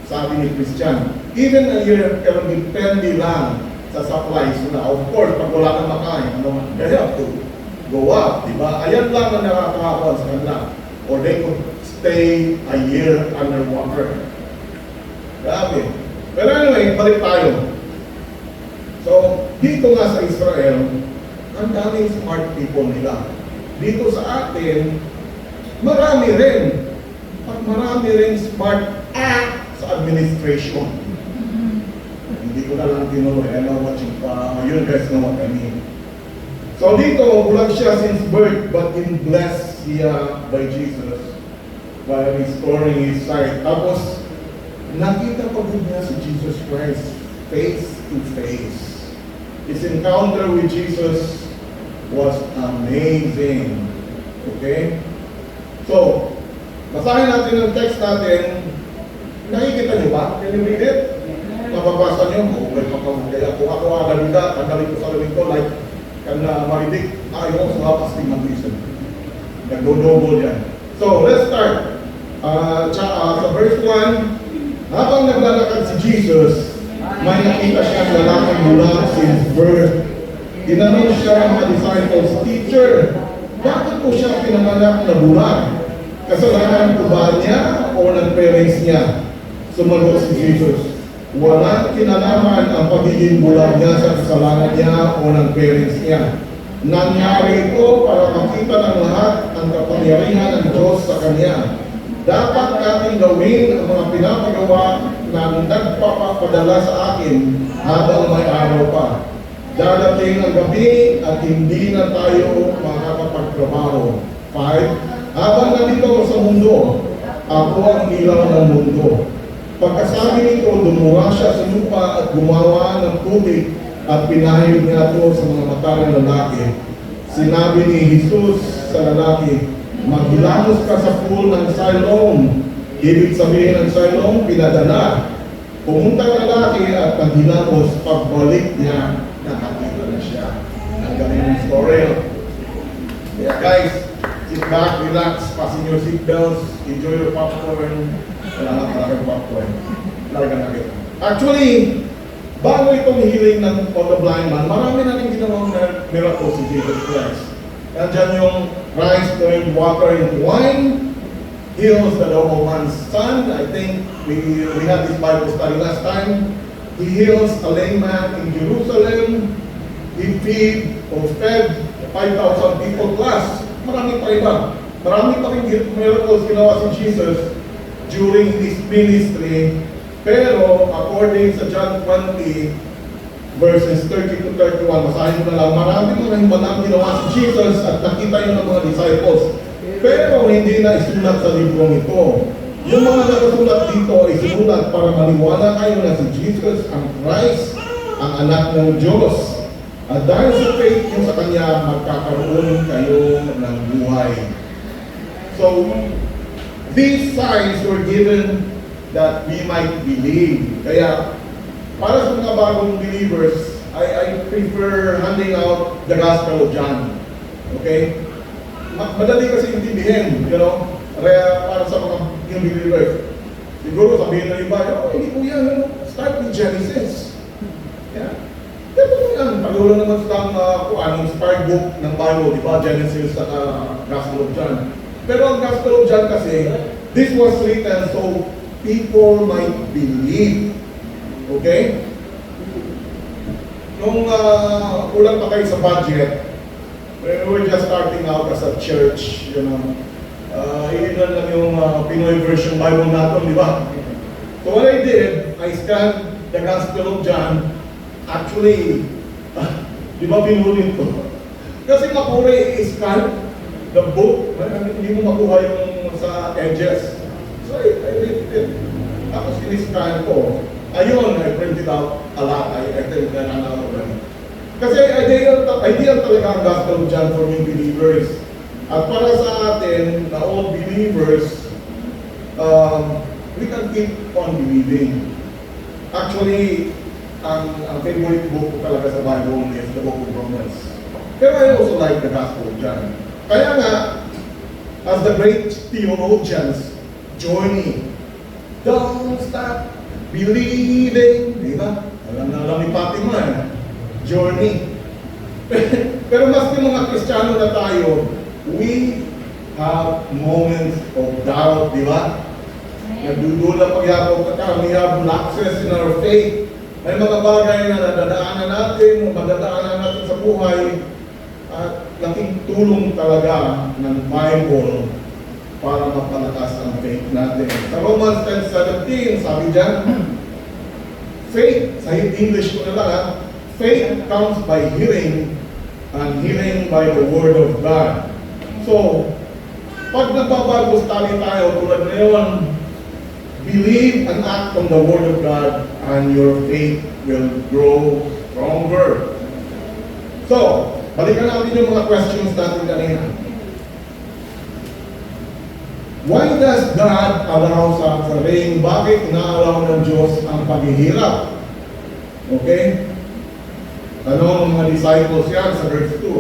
sabi ni Christian. Even a year, pero depende lang sa supplies na. Of course, pag wala kang makain, they have to go up, di ba? Ayan lang ang nakakakuha sa kanila. Or they could stay a year underwater. Grabe. Pero anyway, balik tayo. So, dito nga sa Israel, ang daming smart people nila. Dito sa atin, marami rin. At marami rin smart sa administration. Hindi ko na lang tinuloy. I know what you guys know what I mean. So dito, bulag siya since birth, but in blessed siya by Jesus by restoring his sight. Tapos, nakita pa din niya si Jesus Christ face to face. His encounter with Jesus was amazing. Okay? So, basahin natin ang text natin. Nakikita niyo ba? Can you read it? Mababasa niyo? Okay, kaya kung ako agalida, tanggalin ko sa lamig ko, like, kan maridig, ayaw ko sa pasting ng reason. Nagdodobol yan. So, let's start. Sa verse 1, habang naglalakad si Jesus, may nakita siyang lalaking mula since birth. Tinanong siya ng mga disciples, Teacher, bakit po siya pinanganak na bulag? Kasalanan ko ba niya o ng parents niya? Sumagot si Jesus, walang kinalaman ang pagiging bulag niya sa kasalanan niya o ng parents niya. Nangyari ito para makita ng lahat ang kapangyarihan ng Diyos sa Kanya. Dapat natin gawin ang mga pinapagawa na nagpapapadala sa akin habang may araw pa. Dadating ang gabi at hindi na tayo makakapagtrabaho. 5. Habang nandito ako sa mundo, ako ang ilaw ng mundo. Pagkasabi nito, dumura siya sa lupa at gumawa ng tubig at pinahid niya ito sa mga mata ng lalaki. Sinabi ni Jesus sa lalaki, maghilamos ka sa pool ng Siloam. Ibig sabihin ng Siloam, pinadala. Pumunta ang lalaki at naghilamos, pagbalik niya, nakakita na siya. Ang galing ng story. Yeah, guys, sit back, relax, fasten your seatbelts, enjoy your popcorn. Wala ng popcorn. Larga na kita. Actually, bago itong healing ng of the blind man, marami na rin ginawang miracles si Jesus Christ. Nandiyan yung rice turned water into wine, heals the normal man's son. I think we had this Bible study last time. He heals a lame man in Jerusalem. He fed 5,000 people plus. Marami pa iba. Marami pa rin miracles ginawa si Jesus during his ministry. Pero according sa John 20, verses 30 to 31, masahin ko na lang, marami mo rin walang ginawa si Jesus at nakita yun ng mga disciples. Pero hindi na isulat sa librong ito. Yung mga nakasulat dito ay sinulat para maniwala kayo na si Jesus ang Christ, ang anak ng Diyos. At dahil sa faith nyo sa Kanya, magkakaroon kayo ng buhay. So, these signs were given that we might believe. Kaya, para sa mga bagong believers, I prefer handing out the Gospel of John. Okay? Madali kasi intindihin, you know? Kaya para sa mga new believers, siguro sabihin na iba, oh, hindi po yan, start with Genesis. Yeah? Kaya po yan, pagulo naman sa anong inspired book ng Bible, di ba? Genesis at Gospel of John. Pero ang Gospel of John kasi, this was written so people might believe. Okay? Nung kulang pa kayo sa budget, we were just starting out as a church, you know. Yun lang yung Pinoy version Bible natin, di ba? So what I did, I scanned the Gospel of John. Actually, di ba pinulit ko? Kasi mapuri i-scan the book, hindi mo makuha yung sa edges. So I did it. Tapos in-scan ko. Ayun, I printed out a lot. I think that I'm out already. Kasi ideal talaga ang Gospel of John for new believers. At para sa atin, na old believers, we can keep on believing. Actually, ang favorite book ko talaga sa Bible is the book of Romans. Pero I also like the Gospel of John. Kaya nga, as the great theologians join me, don't stop believing, di ba? Alam na alam ni Fatima, journey. Pero maski mga Kristiyano na tayo, we have moments of doubt, di ba? Nagdudula pagyapok ka, we have lapses in our faith. May mga bagay na nadadaanan natin, madadaanan natin sa buhay, at laking tulong talaga ng Bible para mapalakas ang faith natin. Sa Romans 10:17, sabi dyan, faith, sa English ko na lang, faith comes by hearing, and hearing by the Word of God. So, pag nagbabago study tayo, tulad ngayon, believe and act on the Word of God, and your faith will grow stronger. So, balikan natin yung mga questions natin kanina. Why does God allow suffering? Bakit inaalaw ng Diyos ang paghihirap? Okay? Tanong ng mga disciples yan sa verse 2.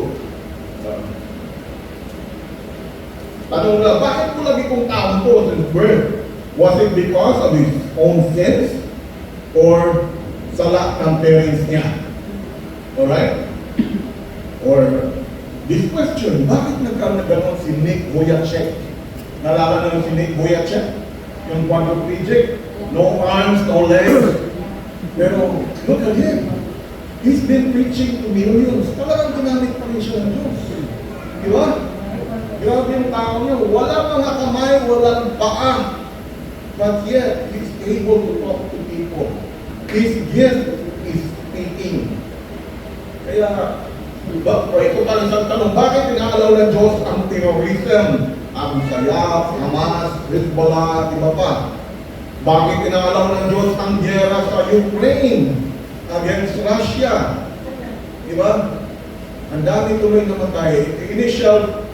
Tanong na, bakit po lagi kong tampo since birth? Was it because of his own sins? Or sa lack ng parents niya? Alright? Or, this question, bakit nagkaroon na gano'n si Nick Vujicic? Nalala na si Nick Vujicic? Yung quadriplegic? No arms, no legs. Pero, look at him. He's been preaching to millions. Talagang ginamit pa rin siya ng Diyos. Di ba? Grabe yung tao niya. Walang mga kamay, walang paa. But yet, he's able to talk to people. His gift is speaking. Kaya, ito pa rin isang tanong, bakit inaalaw ng Diyos ang terrorism? Abu Sayyaf, Hamas, Hezbollah, iba pa. Bakit inaalaw ng Diyos ang gera sa Ukraine against Russia? Diba? Ang dami tuloy namatay. Initial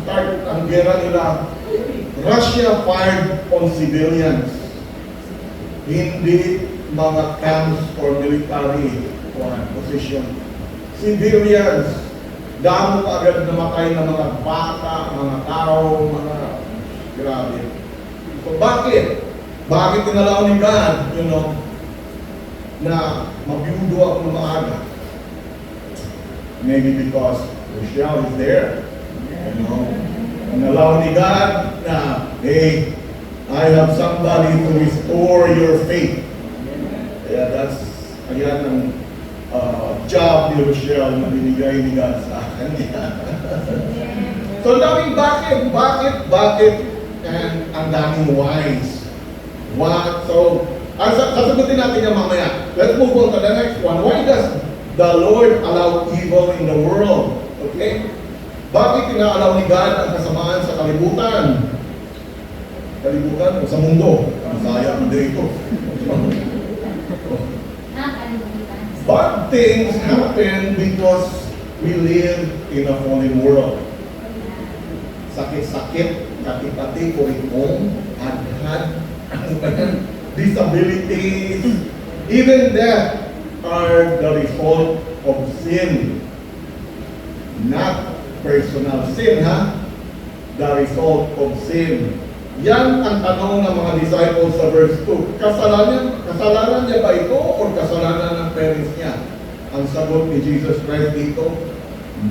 start ang gera nila. Russia fired on civilians. Hindi mga camps or military position. Civilians. Damo agad namatay ng mga bata, mga tao, mga grabe. So bakit? Bakit tinalaw ni God, na mabiyudo ako ng maaga? Maybe because Rochelle is there. Tinalaw ni God na, hey, I have somebody to restore your faith. Kaya ayan ang job ni Rochelle na binigay ni God sa akin. So, daming bakit, and ang daming whys. What? So, sasagutin natin yan mamaya. Let's move on to the next one. Why does the Lord allow evil in the world? Okay? Bakit inaalaw ni God ang kasamaan sa kalibutan? Kalibutan o sa mundo? Ang saya ng dito. Bad things happen because we live in a fallen world. Sakit-sakit, kati-kati, kurikong, had-had, disabilities, even death are the result of sin. Not personal sin, ha? The result of sin. Yan ang tanong ng mga disciples sa verse 2. Kasalanan niya ba ito o kasalanan ng parents niya? Ang sagot ni Jesus Christ dito,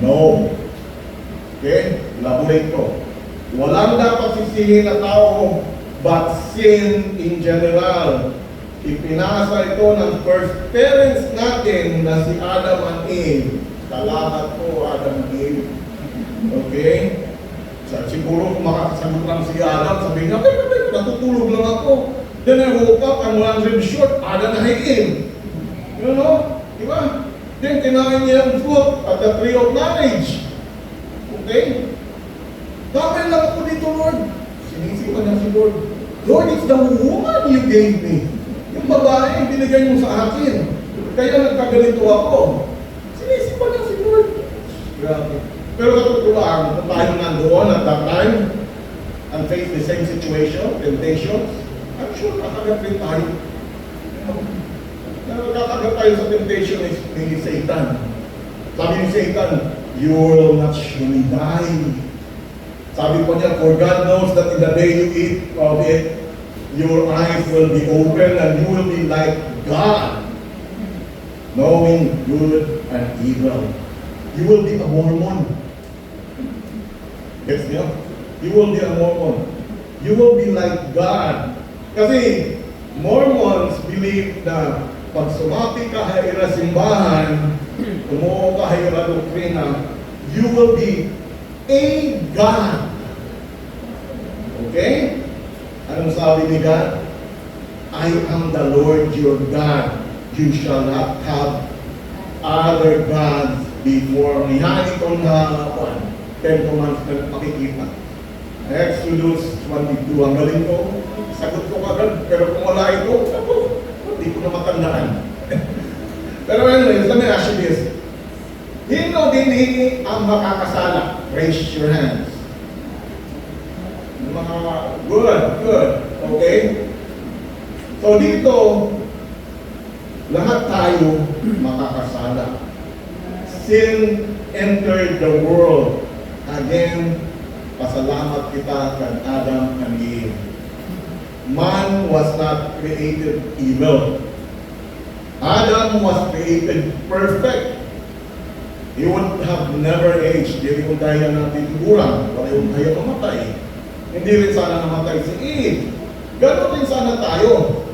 no. Okay? Elaborate ko. Walang dapat sisihin na tao but sin in general. Ipinasa ito ng first parents natin na si Adam and Eve. Salamat po, Adam and Eve. Okay? Siguro kung makakasagot lang si Adam, sabihin niya, natutulog lang ako. Then I woke up and 100 short, Adam na higin. You know? Diba? Then kinain niya ang fruit at the tree of knowledge. Okay? Bakit lang ako dito, Lord? Sinisipan niya si Lord. Lord, it's the woman you gave me. Yung babae, binigay mo sa akin. Kaya nagkaganito ako. Sinisipan niya si Lord. Grabe. Pero sa totoo lang, kung tayo nandoon at that time and face the same situation, temptations, I'm sure kakagat rin tayo. Kakagat tayo sa temptation ni Satan. Sabi ni Satan, you will not surely die. Sabi po niya, for God knows that in the day you eat of it, your eyes will be open and you will be like God, knowing good and evil. You will be a Mormon. Yes, yeah. You will be a Mormon. You will be like God. Kasi Mormons believe na pag sumati ka sa simbahan, tumuo ka sa doktrina, you will be a God. Okay? Anong sabi ni God? I am the Lord your God. You shall not have other gods before me. Yan itong 10 commandments na makikita. Exodus 22. Ang galing ko. Sagot ko agad. Pero kung wala ito, hindi ko na matandaan. Pero anyway, let me ask you this. Sino din ang makakasala? Raise your hands. Mga good. Okay? So dito, lahat tayo makakasala. Sin entered the world. Again, pasalamat kita kay Adam and Eve. Man was not created evil. Adam was created perfect. He would have never aged. Hindi ko kaya natin tiguran. Wala yung kaya mamatay. Hindi rin sana namatay si Eve. Gano'n din sana tayo.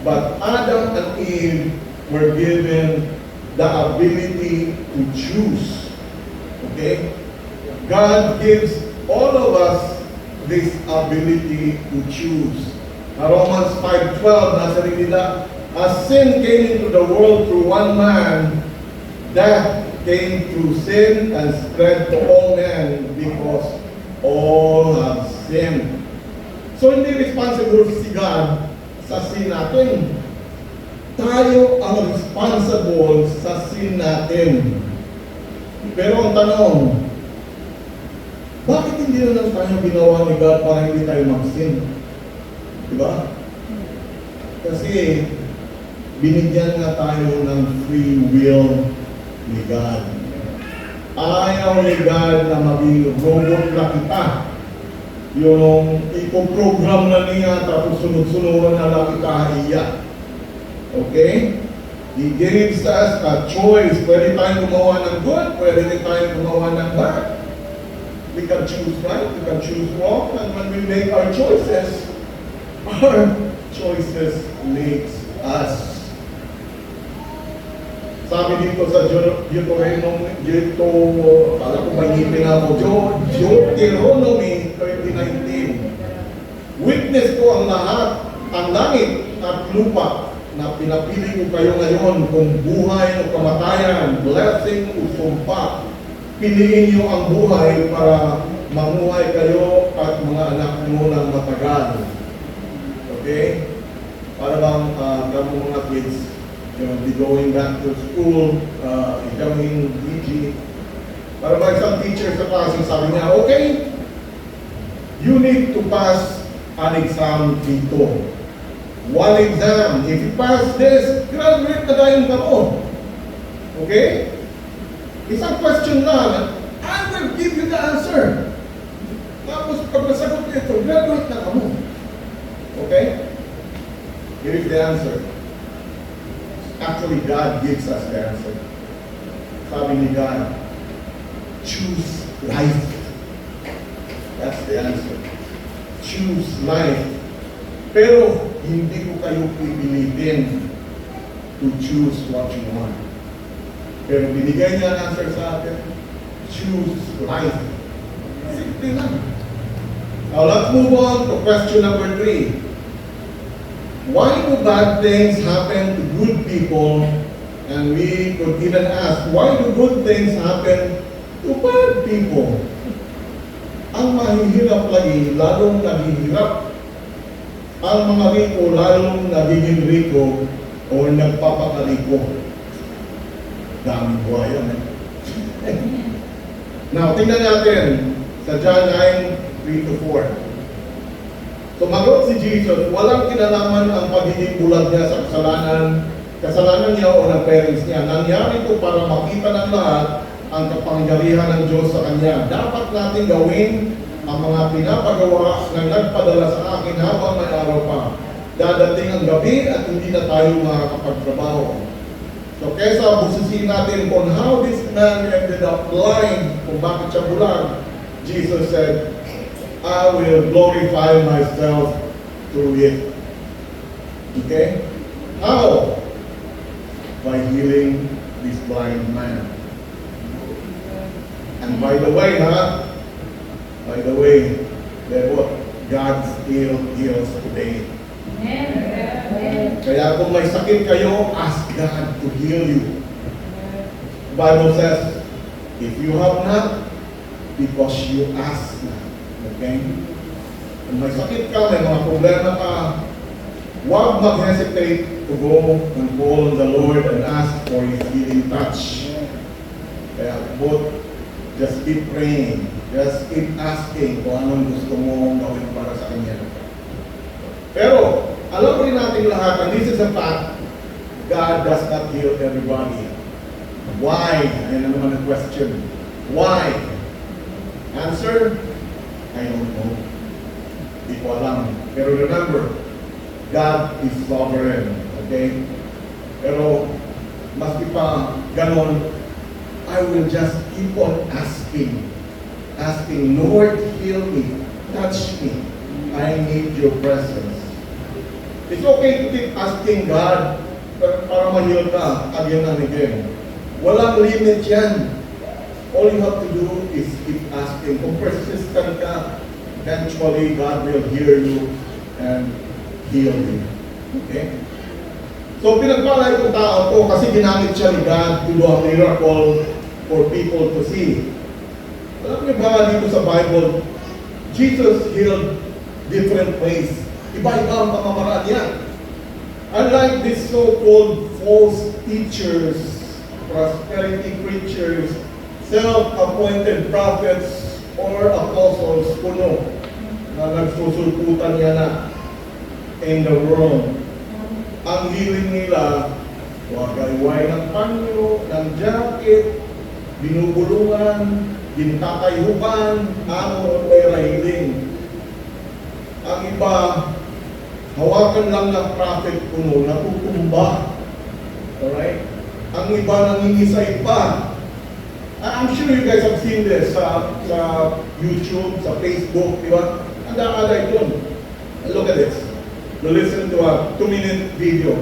But Adam and Eve were given the ability to choose. Okay? God gives all of us this ability to choose. Romans 5:12, nasa rin nila, as sin came into the world through one man, death came through sin and spread to all men because all have sinned. So hindi responsible si God sa sin natin. Tayo ang responsible sa sin natin. Pero ang tanong, bakit hindi na lang tayo ginawa ni God para hindi tayo mag-sin? Diba? Kasi binigyan nga tayo ng free will ni God. Ayaw ni God na maging robot na kita. Yung ipoprogram na niya tapos sunod-sunuran na lang kita iya. Okay? He gives us a choice. Pwede tayong gumawa ng good, pwede din tayong gumawa ng bad. We can choose right, we can choose wrong, and when we make our choices makes us. Sabi dito sa kala ko mahipin ako, Deuteronomy 30:19. Witness ko ang lahat, ang langit at lupa, na pinapili ko kayo ngayon kung buhay o kamatayan, blessing o sumpa. Piliin niyo ang buhay para mamuhay kayo at mga anak mo ng matagal. Okay? Para bang kamo mga kids, be going back to school, becoming DG. Para bang isang teacher sa klase, sabi niya, okay, you need to pass an exam dito. One exam. If you pass this, graduate na tayong kamo. Okay? Isang question lang, I will give you the answer. Tapos pag nasagot nito, graduate na kamo. Okay? Here is the answer. Actually, God gives us the answer. Sabi ni God, choose life. That's the answer. Choose life. Pero hindi ko kayo pipilitin to choose what you want. Pero binigay niya ang answer sa atin, choose life. Simple lang. Now let's move on to question number 3. Why do bad things happen to good people? And we could even ask, why do good things happen to bad people? Ang mahihirap lagi, lalong naghihirap. Ang mga riko, lalong nagiging riko o nagpapakaliko. Daming buhaya, Now, tingnan natin sa John 9:3-4. Sumagot si Jesus, walang kinalaman ang pagiging bulag niya sa kasalanan niya o ng parents niya. Nangyari ito para makita ng lahat ang kapangyarihan ng Diyos sa kanya. Dapat natin gawin ang mga pinapagawa na nagpadala sa akin habang may araw pa. Dadating ang gabi at hindi na tayo makakapagtrabaho. So kesa busisiin natin kung how this man ended up blind, kung bakit siya bulag, Jesus said, I will glorify myself through it. Okay? How? By healing this blind man. And by the way, God still heals today. Kaya kung may sakit kayo, ask God to heal you. The Bible says, if you have not, because you ask not. Okay? Kung may sakit ka, may mga problema ka, huwag mag-hesitate to go and call on the Lord and ask for His healing touch. Kaya both, just keep praying. Just keep asking kung anong gusto mo gawin para sa Kanya. Pero, alam rin natin lahat, and this is a fact, God does not heal everybody. Why? Ayan na naman ang question. Why? Answer? I don't know. Di ko alam. Pero remember, God is sovereign. Okay? Pero, maski pa ganon, I will just keep on asking. Asking, Lord, heal me. Touch me. I need your presence. It's okay to keep asking God para ma-heal ka again and again. Walang limit yan. All you have to do is keep asking. Kung persistent ka, eventually God will hear you and heal you. Okay? So pinagpala itong tao to kasi ginamit siya ni God to do a miracle for people to see. Alam niyo ba dito sa Bible, Jesus healed different ways. Iba-iba ang pamamaraan niya. Unlike these so-called false teachers, prosperity preachers, self-appointed prophets, or apostles, kuno, na nagsusulputan niya na in the world. Ang healing nila, wagayway ng panyo, ng jacket, binubulungan, gintatayukan, amon may rahiling. Ang iba, hawakan lang ng prophet kuno, natutumba. Alright? Ang iba nangingisay pa. I'm sure you guys have seen this sa YouTube, sa Facebook, di ba? Anda ito. Look at this. We'll listen to a 2-minute video.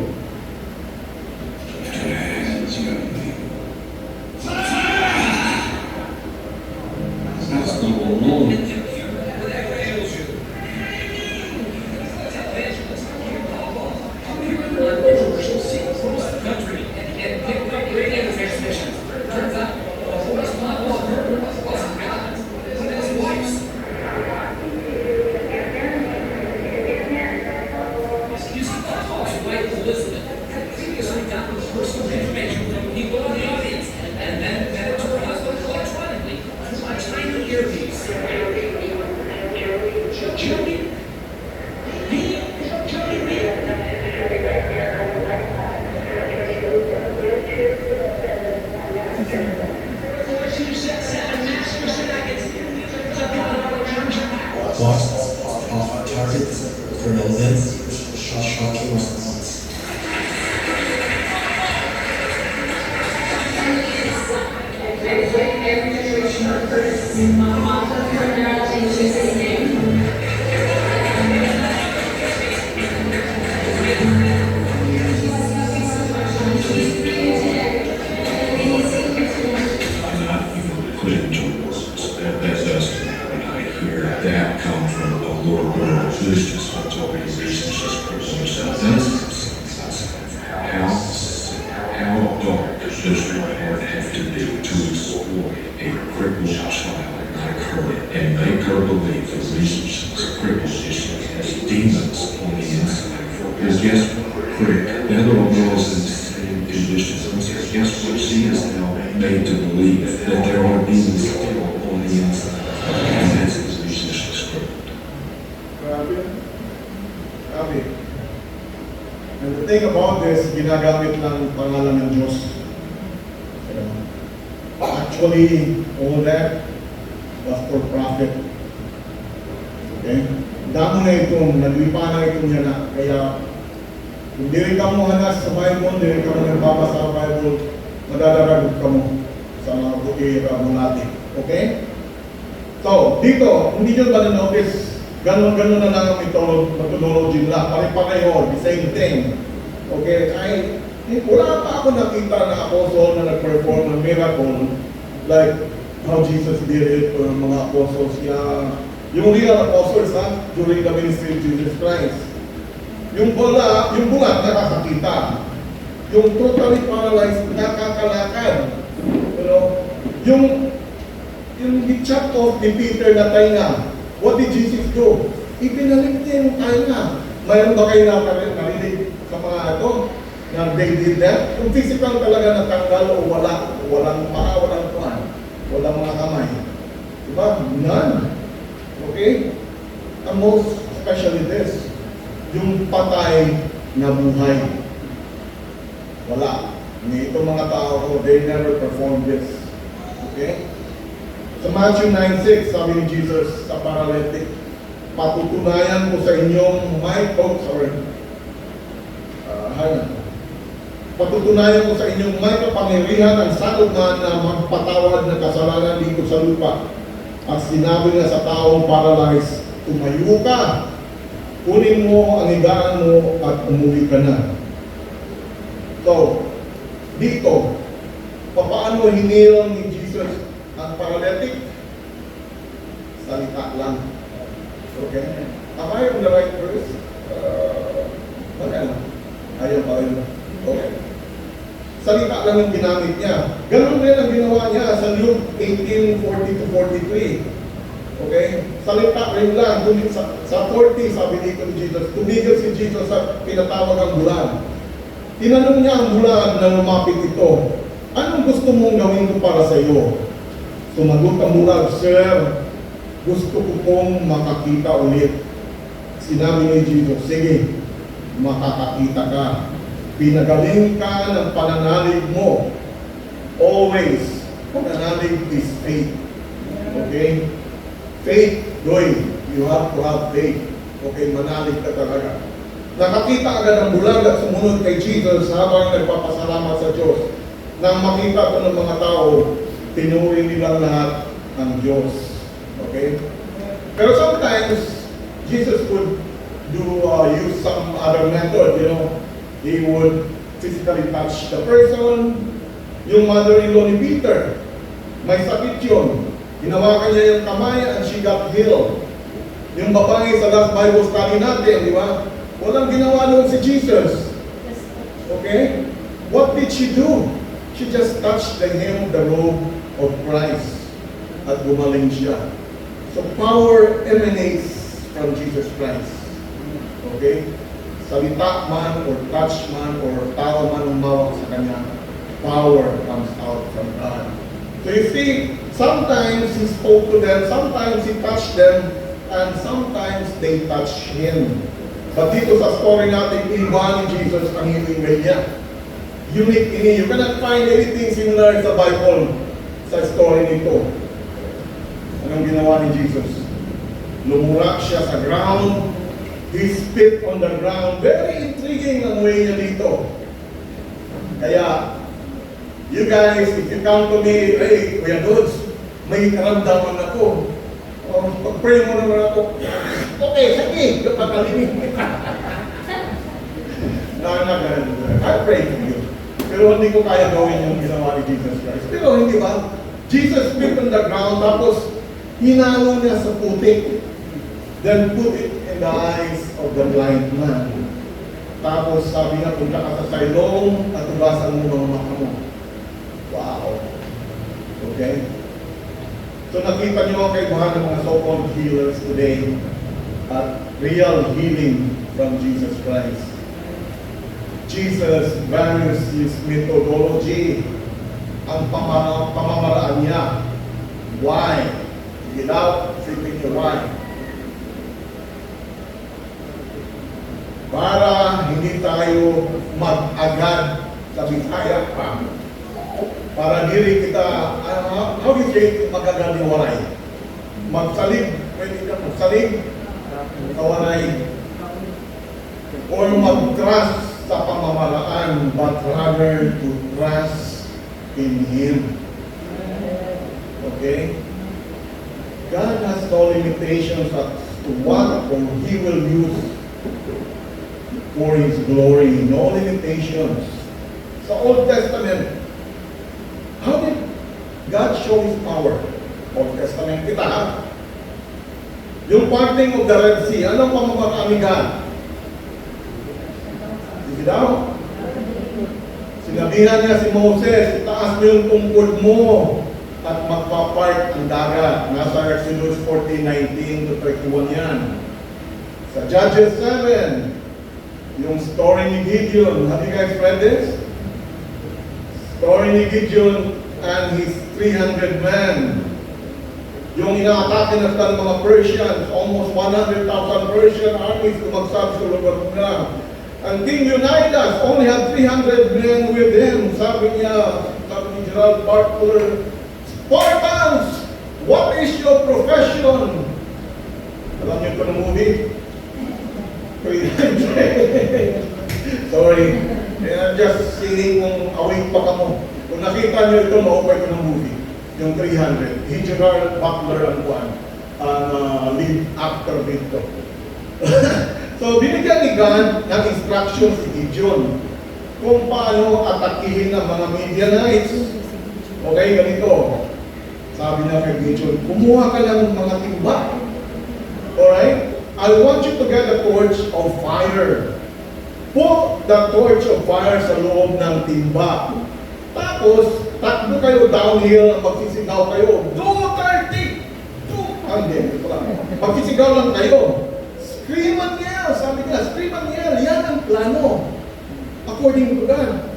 Lost off on target for no then shocking response. I'm not even putting tools. That's just when I hear that come from a Lord world who's just what's always relationships with themselves. How dark does your heart have to be to exploit a crippled child like her and make her believe the reason she's crippled is she has demons on the inside? Because guess what? That little girl's in the same condition. Guess what? She is now made to believe that there are demons still on the inside. And that's the reason she's crippled. Grabe. Grabe. And the thing about this, ginagamit lang pangalan ng Diyos. Actually, all that was for profit. Okay? Damo na itong, naglipa na itong yan na. Kaya, kung di rin ka mo hanas sa Bible, di rin ka mo nagbabasa sa Bible, madadaragot ka mo sa mga bukira mo natin. Okay? So, dito, hindi nyo ba na-notice, ganon-ganon na lang ang methodology nila, pare-pareho, the same thing. Okay? Wala pa ako nakita na apostle na nag-perform ng miracle like how Jesus did it for mga apostles niya. Yung real apostles during the ministry of Jesus Christ. Yung bulat nakakakita. Yung totally paralyzed, nakakalakad. Yung chop off ni Peter na tainga, what did Jesus do? Ipinalik niya yung tainga. Mayroon ba kayo narinig sa mga ito? Na they did that? Kung physical talaga natanggal o walang paa, walang paa. None. Okay? And most especially this, yung patay na buhay. Wala. Itong mga tao ko, they never performed this. Okay? Sa Matthew 9:6, sabi ni Jesus sa paralytic, patutunayan ko sa inyong patutunayan ko sa inyong may kapangyarihan ang sakop man na magpatawad ng kasalanan dito sa lupa. At sinabi niya sa taong paralyzed, tumayo ka, kunin mo ang higaan mo at umuwi ka na. So, dito, paano hinil ni Jesus ang paralytic? Salita lang. Okay? Am I on the right verse? Ayaw pa rin. Okay. Salita lang yung ginamit niya. Ganun rin ang ginawa niya sa Luke 18:40-43. Okay? Salita rin lang. Sa 40, sabi dito ni Jesus, tumigil si Jesus sa pinatawag ang bulan. Tinanong niya ang bulan na lumapit ito, anong gusto mong gawin ko para sa iyo? Sumagot ang bulan, Sir, gusto ko pong makakita ulit. Sinabi ni Jesus, sige, makakakita ka. Pinagaling ka ng pananalig mo. Always, pananalig is faith. Okay? Faith, doy. You have to have faith. Okay, manalig ka talaga. Nakakita agad ang bulag at sumunod kay Jesus habang nagpapasalamat sa Diyos. Nang makita ko ng mga tao, tinuri nilang lahat ang Diyos. Okay? Pero sometimes, Jesus would use some other method, you know. He would physically touch the person. Yung mother-in-law ni Peter, may sakit yun. Ginawakan niya yung kamay and she got healed. Yung babae sa last Bible study natin, di ba? Walang ginawa noon si Jesus. Okay? What did she do? She just touched the hem of the robe of Christ at gumaling siya. So power emanates from Jesus Christ. Okay? Salita man or touch man or tao man umawak sa kanya, power comes out from God. So you see, sometimes He spoke to them, sometimes He touched them, and sometimes they touched Him. But dito sa story natin, iba ni Jesus ang hiling niya. Unique ini. You cannot find anything similar sa Bible sa story nito. Anong ginawa ni Jesus? Lumurak siya sa ground. He spit on the ground. Very intriguing ang way niya dito. Kaya, you guys, if you come to me, hey, Kuya Dudes, may karamdaman ako. Pag-pray mo naman ako. Okay, sige, kapatalimin. I pray for you. Pero hindi ko kaya gawin yung ginawa ni Jesus Christ. Pero hindi ba? Jesus spit on the ground, tapos hinalo niya sa putik. Then put it in the eyes of the blind man. Tapos sabi niya, punta ka sa sailong at ugasan mo ng mata mo. Wow. Okay? So nakita niyo ang kaibahan ng mga so-called healers today at real healing from Jesus Christ. Jesus values His methodology, ang pamamaraan niya. Why? Without flipping the why. Para hindi tayo mag-agad sa Bisaya pa. Para diri kita, how do you say mag-agad ni waray? Magsalig, pwede ka magsalig, kawaray. Or mag-trust sa pamamaraan, but rather to trust in Him. Okay? God has no limitations as to what He will use for His glory, no limitations. Sa Old Testament, how did God show His power? Old Testament kita, ha? Yung parting of the Red Sea, anong pamamaraan ni God? Sige daw. Sinabihan niya si Moses, itaas mo yung tungkod mo at magpapart ang dagat. Nasa Exodus 14:19-31 yan. Sa Judges 7, yung story ni Gideon. Have you guys read this? Story ni Gideon and his 300 men. Yung inaatake na sila ng mga Persians, almost 100,000 Persian armies tumagsab sa lugar nila. And King Leonidas only had 300 men with him. Sabi ni Gerald Butler, Spartans, what is your profession? Alam niyo ito ng movie? Sorry. I'm just saying kung awake pa ka mo. Kung nakita niyo ito, maupay ko ng movie. Yung 300. Gerald Butler ang lead actor dito. So, binigyan ni God ng instruction si Gideon kung paano atakihin ng mga Midianites. Okay, ganito. Sabi na kay Gideon, kumuha ka ng mga timba. Alright? I want you to get a torch of fire. Put the torch of fire sa loob ng timba. Tapos, takbo kayo downhill at magsisigaw kayo. Do 30! Hindi, magsisigaw lang kayo. Scream and yell! Sabi niya, scream and yell. Yan ang plano. According to God.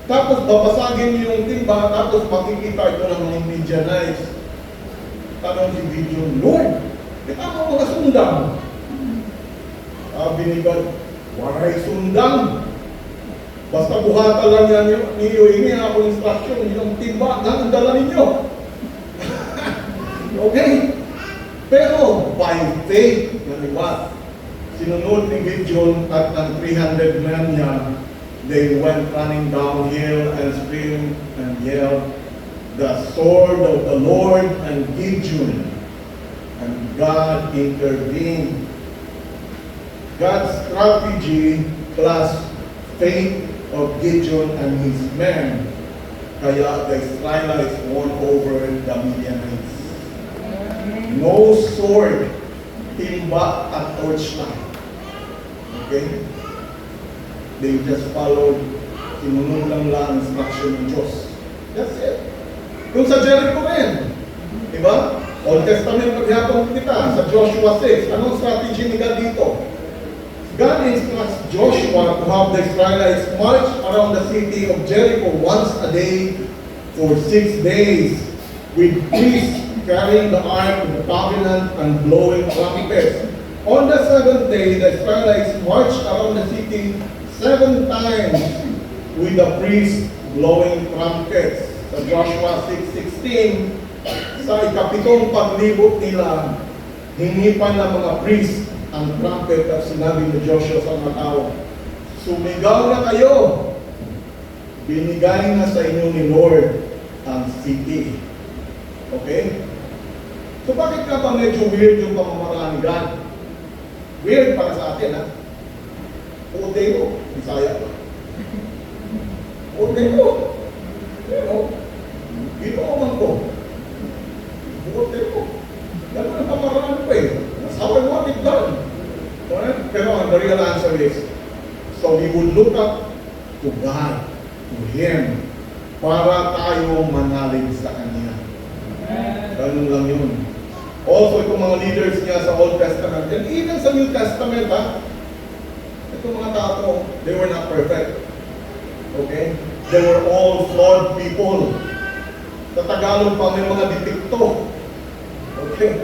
Tapos babasagin niyo yung timba, tapos makikita ito ng mga Midianites. Tanong si Gideon, Lord, kita mo mga sundang. Sabi ni God, waray sundang. Basta buhatan lang yan niyo, ini ako instruction, yung timba na ang dala ninyo. Okay? Pero by faith, yan iba, sinunod ni Gideon at ng 300 men niya, they went running downhill and screamed and yelled, the sword of the Lord and Gideon. And God intervened. God's strategy plus faith of Gideon and his men, kaya the Israelites won over the Midianites. No sword, timba at torchlight. Okay? They just followed, sinunod lang ang instruction ng Diyos. That's it. Kung sa Jericho rin, diba? Old Testament paghapon kita, sa Joshua 6, anong strategy ni God dito? God instructs Joshua to have the Israelites march around the city of Jericho once a day for 6 days with priests carrying the ark of the covenant and blowing trumpets. On the 7th day, the Israelites marched around the city 7 times with the priests blowing trumpets. Sa Joshua 6:16, sa ikapitong paglibot nila, hinipan ng mga priests ang trumpet at sinabi ni Joshua sa mga tao, sumigaw na kayo, binigay na sa inyo ni Lord ang city. Okay? So bakit ka ba medyo weird yung pamamaraan ni God? Weird para sa atin, ha? Uteo, Bisaya pa. Uteo. Pero, ginoo man ko. Uteo. Ganun ang pamaraan ko eh. That's how I want it done. Alright? Pero the real answer is, so we would look up to God, to Him, para tayo manalig sa Kanya. Ganun lang yun. Also, itong mga leaders niya sa Old Testament, and even sa New Testament, ha? Itong mga tao, they were not perfect. Okay? They were all flawed people. Sa Tagalog pa may mga detekto. Okay?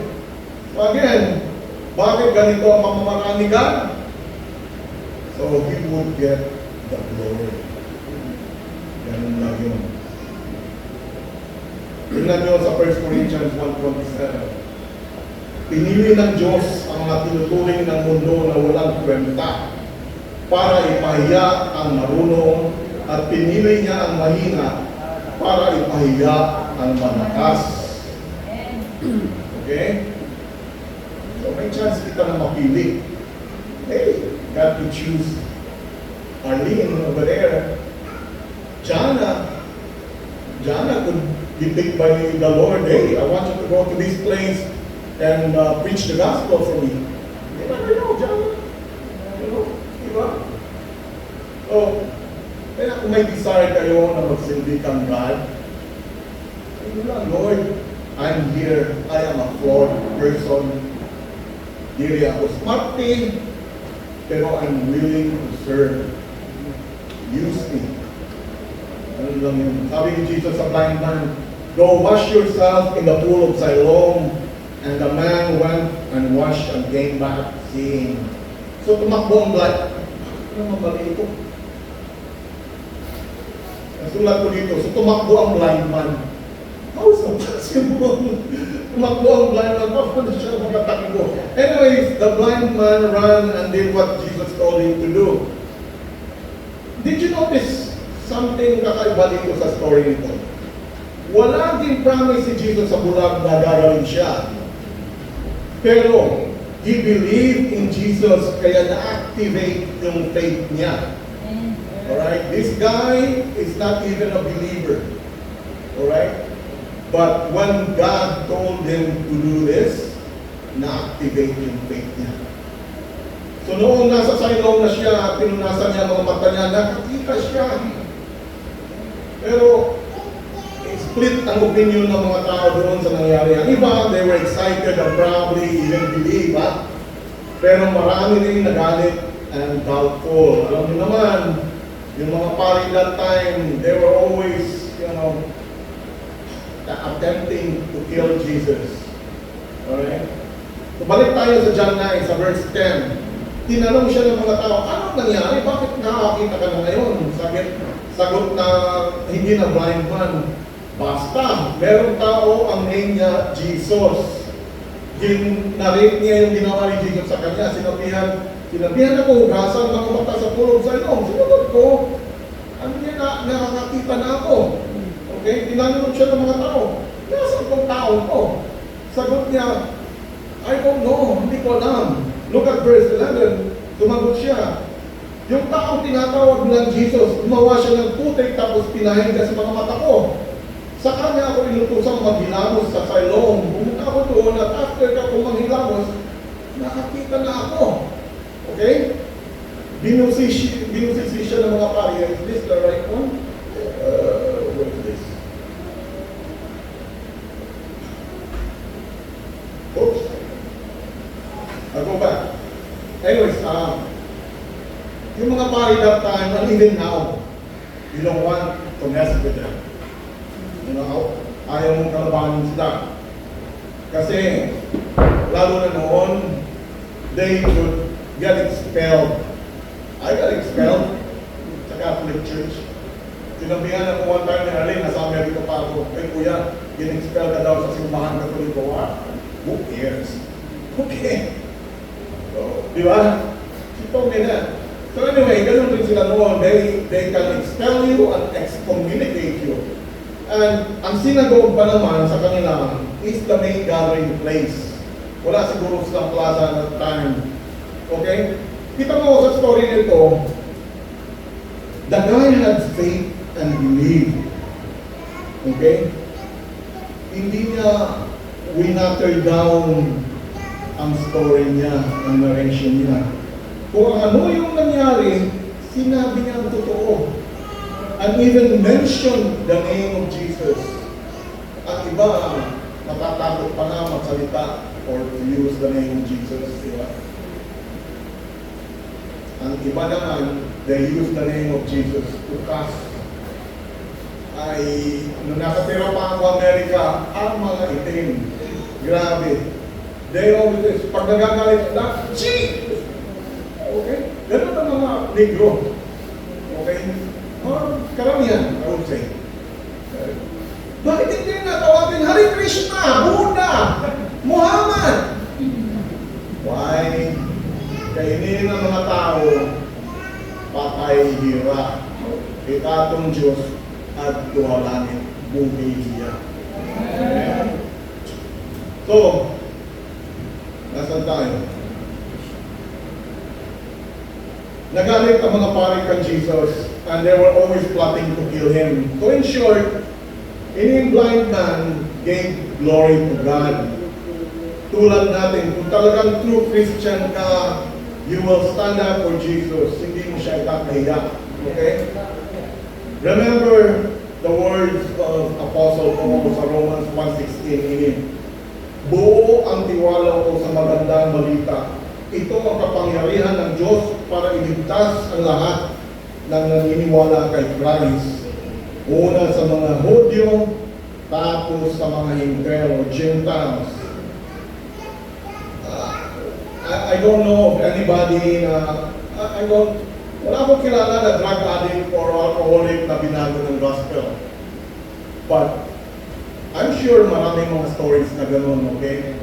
So again, bakit ganito ang pamamaraan ni God? So He would get the glory. Ganun lang yun. Tingnan nyo sa 1 Corinthians 1:27. Pinili ng Diyos ang mga tinuturing ng mundo na walang kwenta para ipahiya ang marunong at pinili niya ang mahina para ipahiya ang malakas. Okay? So may chance kita na mapili. Hey, God to choose Arlene over there. Jana could be picked by the Lord. Hey, I want you to go to this place and preach the gospel for me. You never know, Jana. You know, diba? So, kaya kung may desire kayo na magsilbi kang God, ayun lang, Lord, I'm here. I am a flawed person. Dili ako smarte, pero I'm willing to serve. Use me. Ano lang yun? Sabi ni Jesus sa blind man, go wash yourself in the pool of Siloam. And the man went and washed and came back seeing. So tumakbo ang blind. Ano naman ba ito? Ang sulat ko dito, so tumakbo ang blind man. How is that possible? Tumakbo ang blind man, paano siya makatakbo? Anyways, the blind man ran and did what Jesus told him to do. Did you notice something kakaiba dito sa story nito? Wala din promise si Jesus sa bulag na gagawin siya. Pero, he believed in Jesus kaya na-activate yung faith niya. Alright? This guy is not even a believer. Alright? But when God told him to do this, na-activate yung faith niya. So noong nasa Siloam na siya, pinunasan niya mga mata niya, nakakita siya. Pero, split ang opinion ng mga tao doon sa nangyari. Ang iba, they were excited and probably even believe, ha? Pero marami rin nagalit and doubtful. Alam niyo naman, yung mga pari that time, they were always, attempting to kill Jesus. Alright? So balik tayo sa John 9, sa verse 10. Tinanong siya ng mga tao, anong nangyari? Bakit nakakita ka na ngayon? Sagot na hindi na blind man. Basta, merong tao, ang name niya, Jesus. Narate niya yung ginawa ni Jesus sa kanya. Sinabihan ako, hugasan ng mata sa pulong sa ilong. Sinunod ko, ano niya nakakakita na ako. Okay? Tinanong siya ng mga tao, nasan kong tao ko? Sagot niya, I don't know, hindi ko alam. Look at verse 11, tumagot siya. Yung taong tinatawag ng Jesus, gumawa siya ng putik tapos pinahin ka sa mga mata ko. Sa kanya ako inutusang maghilamos sa Siloam. Pumunta ako doon at after ako maghilamos, nakakita na ako. Okay? Binusisi siya ng mga pari. Is this the right one? What is this? Oops. I'll go back. Anyways, yung mga pari that time, and even now, you don't want to mess with them. Ayaw mong kalabanin sila. Kasi, lalo na noon, they would get expelled. I got expelled sa Catholic Church. Sinabihan ako one time ni Arlene, nasa Amerika pa ako, kuya, in-expel ka daw sa simbahan Katoliko. Who cares? Okay. So, di ba? She told me that. So anyway, ganun rin sila noon. They can expel you and excommunicate you. And ang synagogue pa naman sa kanila is the main gathering place. Wala siguro sa plaza at that time. Okay? Kita mo sa story nito, the guy had faith and believed. Okay? Hindi niya winatter down ang story niya, ang narration niya. Kung ano yung nangyari, sinabi niya ang totoo. And even mention the name of Jesus. Ang iba, matatakot pa nga magsalita or to use the name of Jesus. Diba? Ang iba naman, they use the name of Jesus to cast. Nung nakatira pa ako Amerika, ang mga itim. Grabe. They always, pag nagagalit na, Jesus! Okay? Ganun ang mga negro. Okay? Or karamihan, I would say. Bakit hindi natawagin Hare Krishna, Buddha, Muhammad? Why? Kainin ng mga tao, patay hira. Itatong Diyos at tuhalangin, bumiliya. So, nasan tayo? Nagalit ang mga pari kan Jesus, and they were always plotting to kill him. So in short, any blind man gave glory to God. Tulad natin, kung talagang true Christian ka, you will stand up for Jesus. Hindi mo siya ikakahiya. Okay? Remember the words of Apostle Paul sa Romans 1:16. Buo ang tiwala ko sa magandang balita. Ito ang kapangyarihan ng Diyos para iligtas ang lahat ng naniniwala kay Christ. Una sa mga Hudyo, tapos sa mga Hintel o Gentiles. I don't know of anybody na, wala akong kilala na drug addict or alcoholic na binago ng gospel. But, I'm sure maraming mga stories na ganun, okay?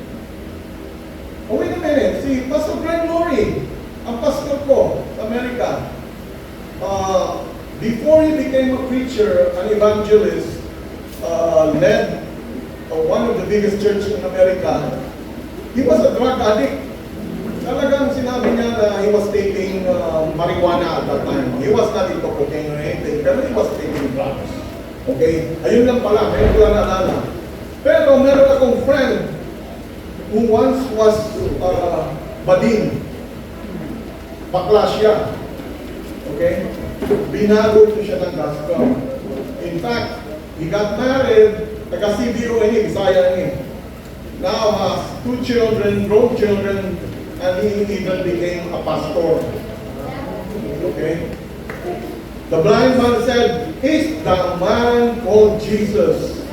Oh, wait a minute, si Pastor Greg Laurie, ang pastor ko sa Amerika, before he became a preacher, an evangelist, led one of the biggest churches in America, he was a drug addict. Talagang sinabi niya na he was taking marijuana at that time. He was not into cocaine or anything, pero he was taking drugs. Okay? Ayun lang pala, ngayon ko lang naalala. Pero meron akong friend who once was bading. Bakla siya. Okay? Binago ko siya ng gospel. In fact, he got married, taga-CBO ini, Bisaya ini. Now has 2 children, grown children, and he even became a pastor. Okay? The blind man said, "It's the man called Jesus.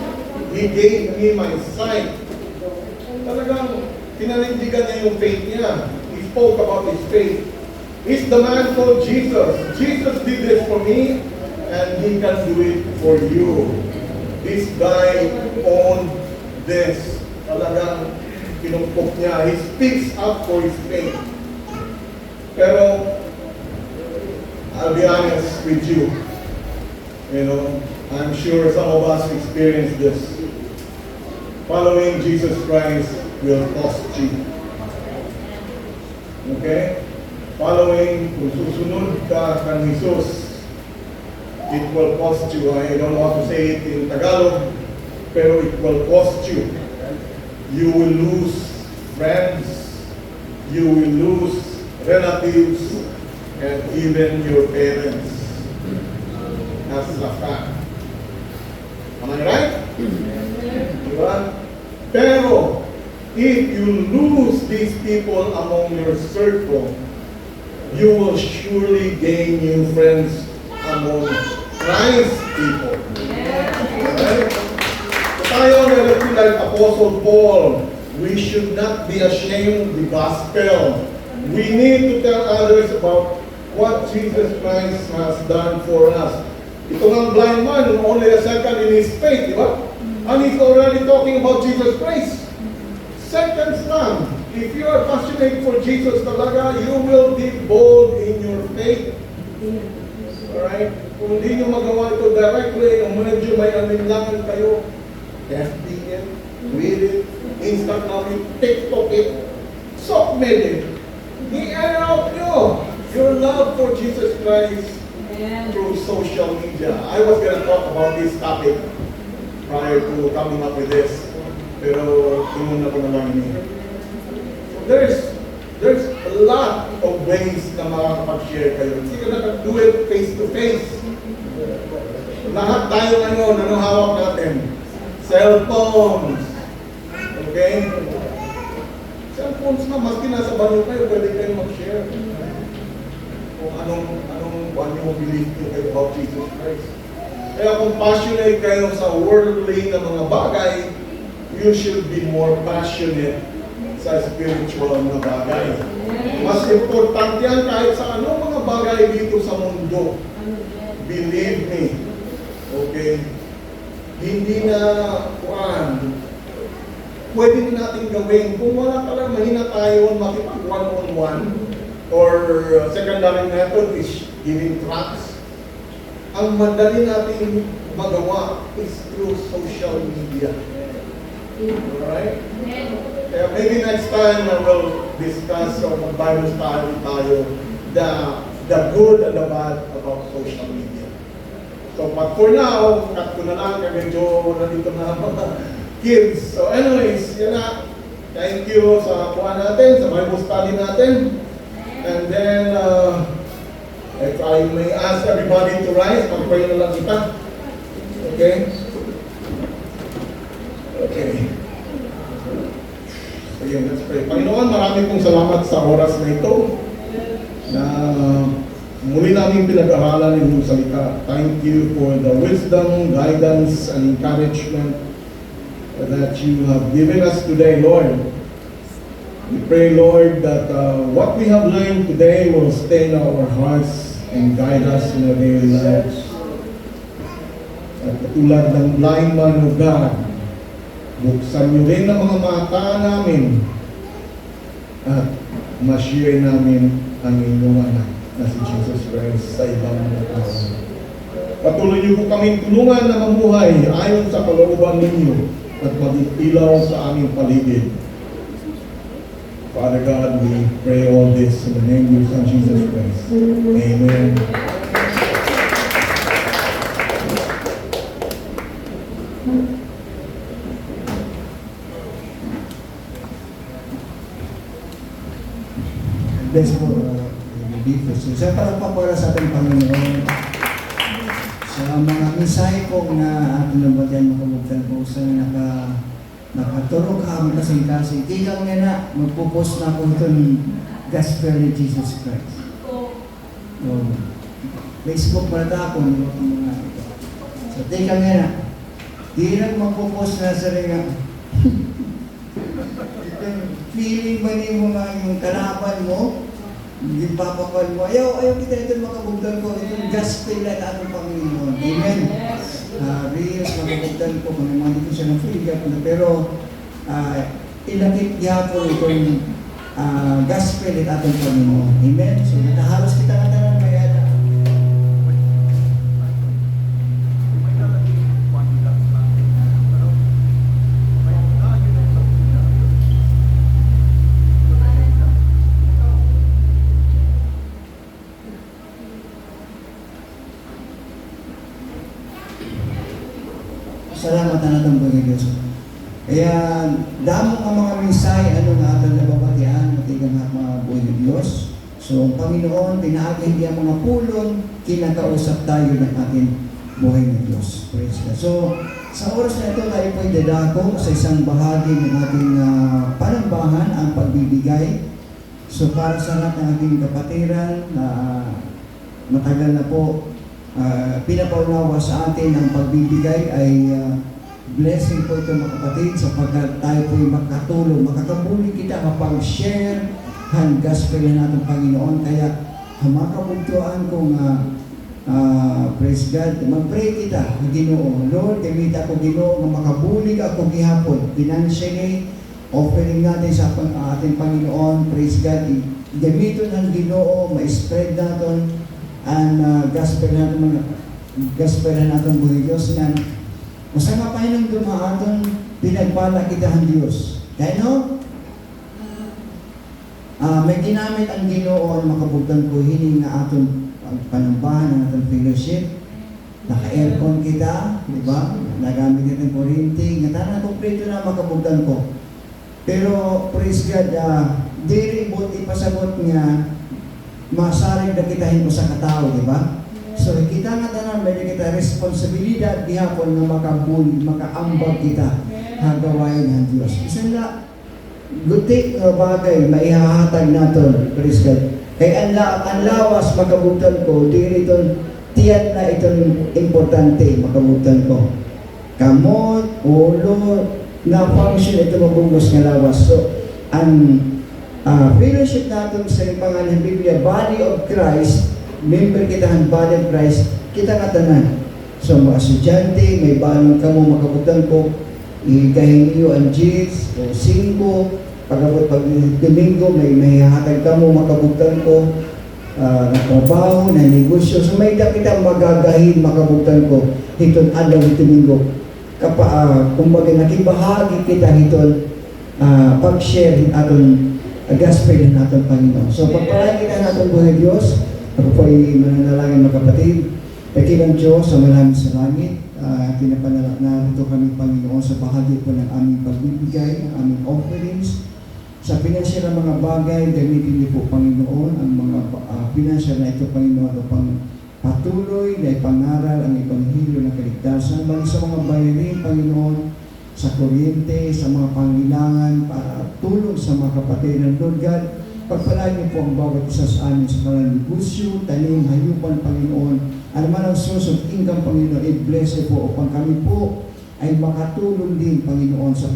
He gave me my sight." Talagang pinanindigan niya yung faith niya. He spoke about his faith. It's the man called Jesus. Jesus did this for me, and he can do it for you. This guy owned this. Talagang kinumpok niya. He speaks up for his faith. Pero, I'll be honest with you. You know, I'm sure some of us experience this. Following Jesus Christ will cost you. Okay? Following, kung susunod ka kang Jesus, it will cost you. I don't want to say it in Tagalog, pero it will cost you. You will lose friends, you will lose relatives, and even your parents. That's a fact. Am I right? Diba? Pero, if you lose these people among your circle, you will surely gain new friends among Christ people. Right? Tayo na like Apostle Paul, we should not be ashamed of the gospel. We need to tell others about what Jesus Christ has done for us. Ito ng blind man, only a second in his faith, di ba? And he's already talking about Jesus Christ. Seconds lang. If you are passionate for Jesus talaga, you will be bold in your faith. Alright? Kung hindi nyo magawa ito directly, kung medyo may alinlangan kayo, FB it, read it, Instagram it, TikTok it, submit it. I-air out your love for Jesus Christ through social media. I was going to talk about this topic prior to coming up with this, pero inuna ko naman ini. There's a lot of ways na makakapag-share kayo. Hindi ka nakag-do it face to face. Lahat tayo ngayon, ano hawak natin? Cellphones. Okay? Cellphones na, maski nasa banyo kayo, pwede kayo mag-share. Kung anong yung believe nyo kayo about Jesus Christ. Kaya kung passionate kayo sa worldly na mga bagay, you should be more passionate sa spiritual na bagay. Mas importante yan kahit sa anong mga bagay dito sa mundo. Believe me. Okay? Hindi na pwede natin gawin. Kung wala talaga, mahina tayo makipag one-on-one or secondary method is giving tracts. Ang madali natin magawa is through social media. Alright? Kaya maybe next time we'll discuss or mag-Bible study tayo the good and the bad about social media. So, but for now, cut ko na lang, medyo nandito na mga kids. So anyways, yan na. Thank you sa kuha natin, sa Bible study natin. And then, if I may ask everybody to rise, mag-pray na lang kita. Okay? Okay. So yun, let's pray. Panginoon, marami pong salamat sa oras na ito na muli namin pinag-aralan ng iyong salita. Thank you for the wisdom, guidance, and encouragement that you have given us today, Lord. We pray, Lord, that what we have learned today will stay in our hearts and guide us in our daily lives. At katulad ng blind man of God, buksan niyo rin ang mga mata namin at ma-share namin ang inyong anak na si Jesus Christ sa ibang mga tao. Patuloy niyo po kami tulungan na mamuhay ayon sa kalooban ninyo at maging ilaw sa aming paligid. Father God, we pray all this in the name of your Son, Jesus Christ. Amen. Bless po, dito. So, sa palagpapara sa ating Panginoon, sa mga mensahe po na ating nabagyan makamugtan po sa nakaturo ka kami kasing-kasing. Di lang nga na, magpupost na po itong Gospel ni Jesus Christ. So, Facebook para ako, mga ito. So, di lang nga na, di lang magpupost na sa rin nga, feeling ba niyo mga yung kalaban mo, hindi papakal mo, ayaw kita ito makabugdan ko, itong gospel na ating Panginoon. Amen. Reyes, makabugdan ko, manimani ko siya ng free pero ilakit niya po itong gospel na ating Panginoon. Amen. So, natahalos kita na tanan, may ada. Salamat na natin po Diyos. Kaya, damo ang mga mensahe, ano nga ating nababatian, matigang mga buhay ng Diyos. So, ang Panginoon, pinaagin niya mga pulong, kinakausap tayo ng ating buhay ng Diyos. Praise God. So, sa oras na ito, tayo po'y dadako sa isang bahagi ng ating panambahan, ang pagbibigay. So, para sa lahat ng ating kapatiran, matagal na po, pinapaunawa sa atin ang pagbibigay ay blessing po ito mga kapatid sapagkat tayo po ay makatulong, makakabuli kita kapag share ang gospel natin Panginoon. Kaya makabugtuan kong praise God, mag-pray kita, Ginoo. Lord, kamita ko Ginoo, na makabuli ako gihapon, financially, offering natin sa ating Panginoon, praise God, gamiton ng Ginoo, ma-spread natin ang gospel natin buhay Diyos nga masama pa yun ang dumaaton pinagpala kita ang Diyos kaya no may ginamit ang Ginoo ang makabugtan ko hining na aton panambahan ng ating fellowship naka-aircon kita di ba nagamit natin kuryente nga tanan kompleto na makabugtan ko pero praise God diri bot ipasagot nga masaring na kitahin ko sa katao, di ba? So, kita nga tanan, may kita responsibilidad gihapon na makaambag kita hagawain ng Diyos. Isa na, gutik na bagay, maihahatag natin, praise God. Kaya ang lawas makabugtan ko, di ito, tiyan na itong importante, makabugtan ko. Kamot, ulo, na function ito mabungos ng lawas. So, ang fellowship natin sa pangalan ng Biblia, body of Christ, member kita ng body of Christ, kita katanan. So mga estudyante, may balong ka mo makabutan ko, igahin iyo ang G's o 5, pag Domingo, may hatag ka mo makabutan ko, na trabaho, na negosyo. So may kita magagahin makabutan ko, hiton adlaw ng Domingo. Kumbaga nakibahagi kita hiton, pag-share aton gospel ng ating Panginoon. So, pagpalagi na natin buhay Diyos, ako po ay mananalangin mga kapatid. Pakilang Diyos sa maraming sa langit. Narito kami Panginoon sa bahagi po ng aming pagbibigay, ng aming offerings. Sa pinansyal ng mga bagay, gamitin niyo po Panginoon ang mga pinansyal na ito Panginoon upang patuloy na ipangaral ang Ebanghelyo ng kaligtasan. Bali sa mga bayarin Panginoon, sa kuryente, sa mga pangailangan, para tulong sa mga kapatid ng Lord God. Pagpalain niyo po ang bawat isa sa amin sa kanilang negosyo, tanim, hayupan, Panginoon. Ano man ang source of income, Panginoon, i-bless po upang kami po ay makatulong din, Panginoon, sa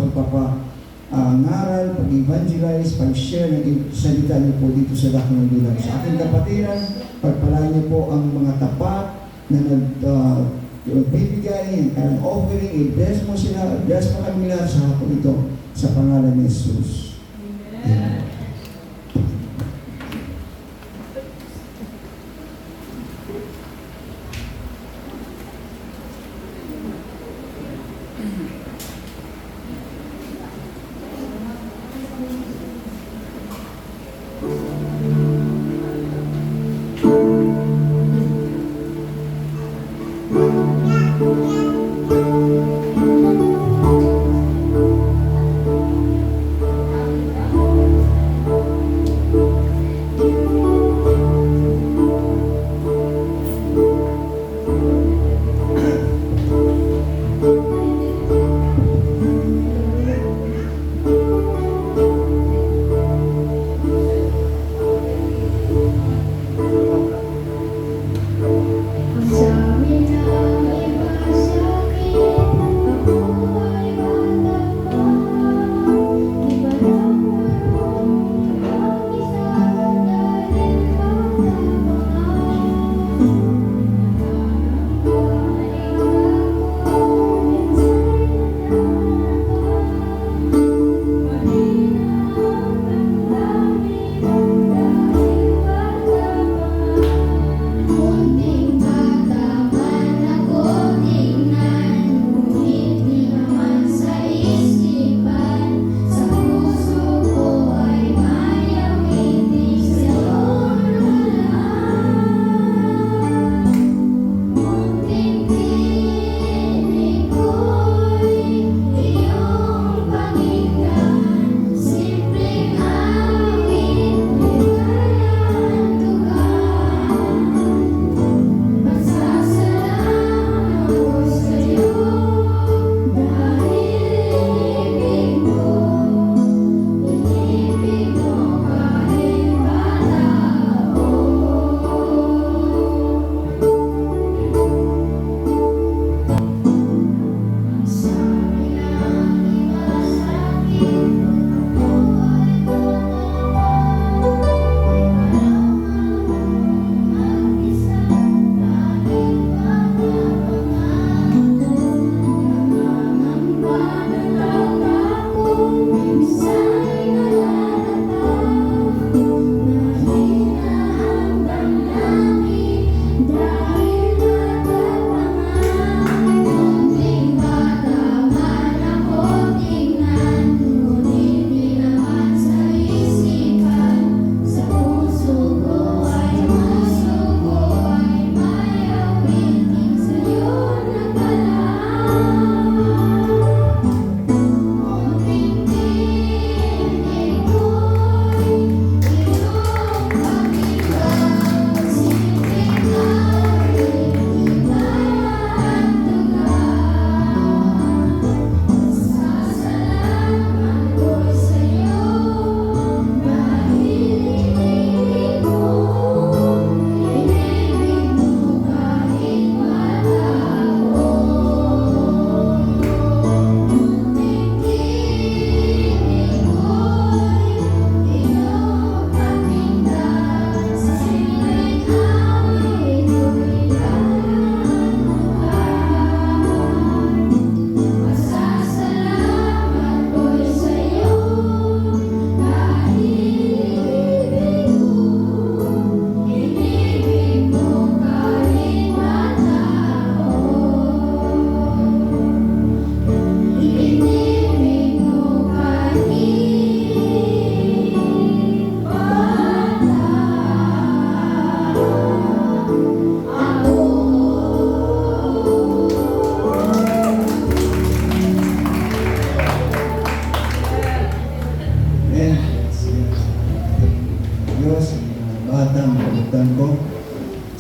ngaral, pag-evangelize, pag-share ng salita niyo po dito sa Dakong Dulag. Sa aking kapatiran, pagpalain niyo po ang mga tapat na nagbibigay ng offering, i-bless mo sila, bless mo kami lahat sa hapon ito sa pangalan ni Jesus. Amen.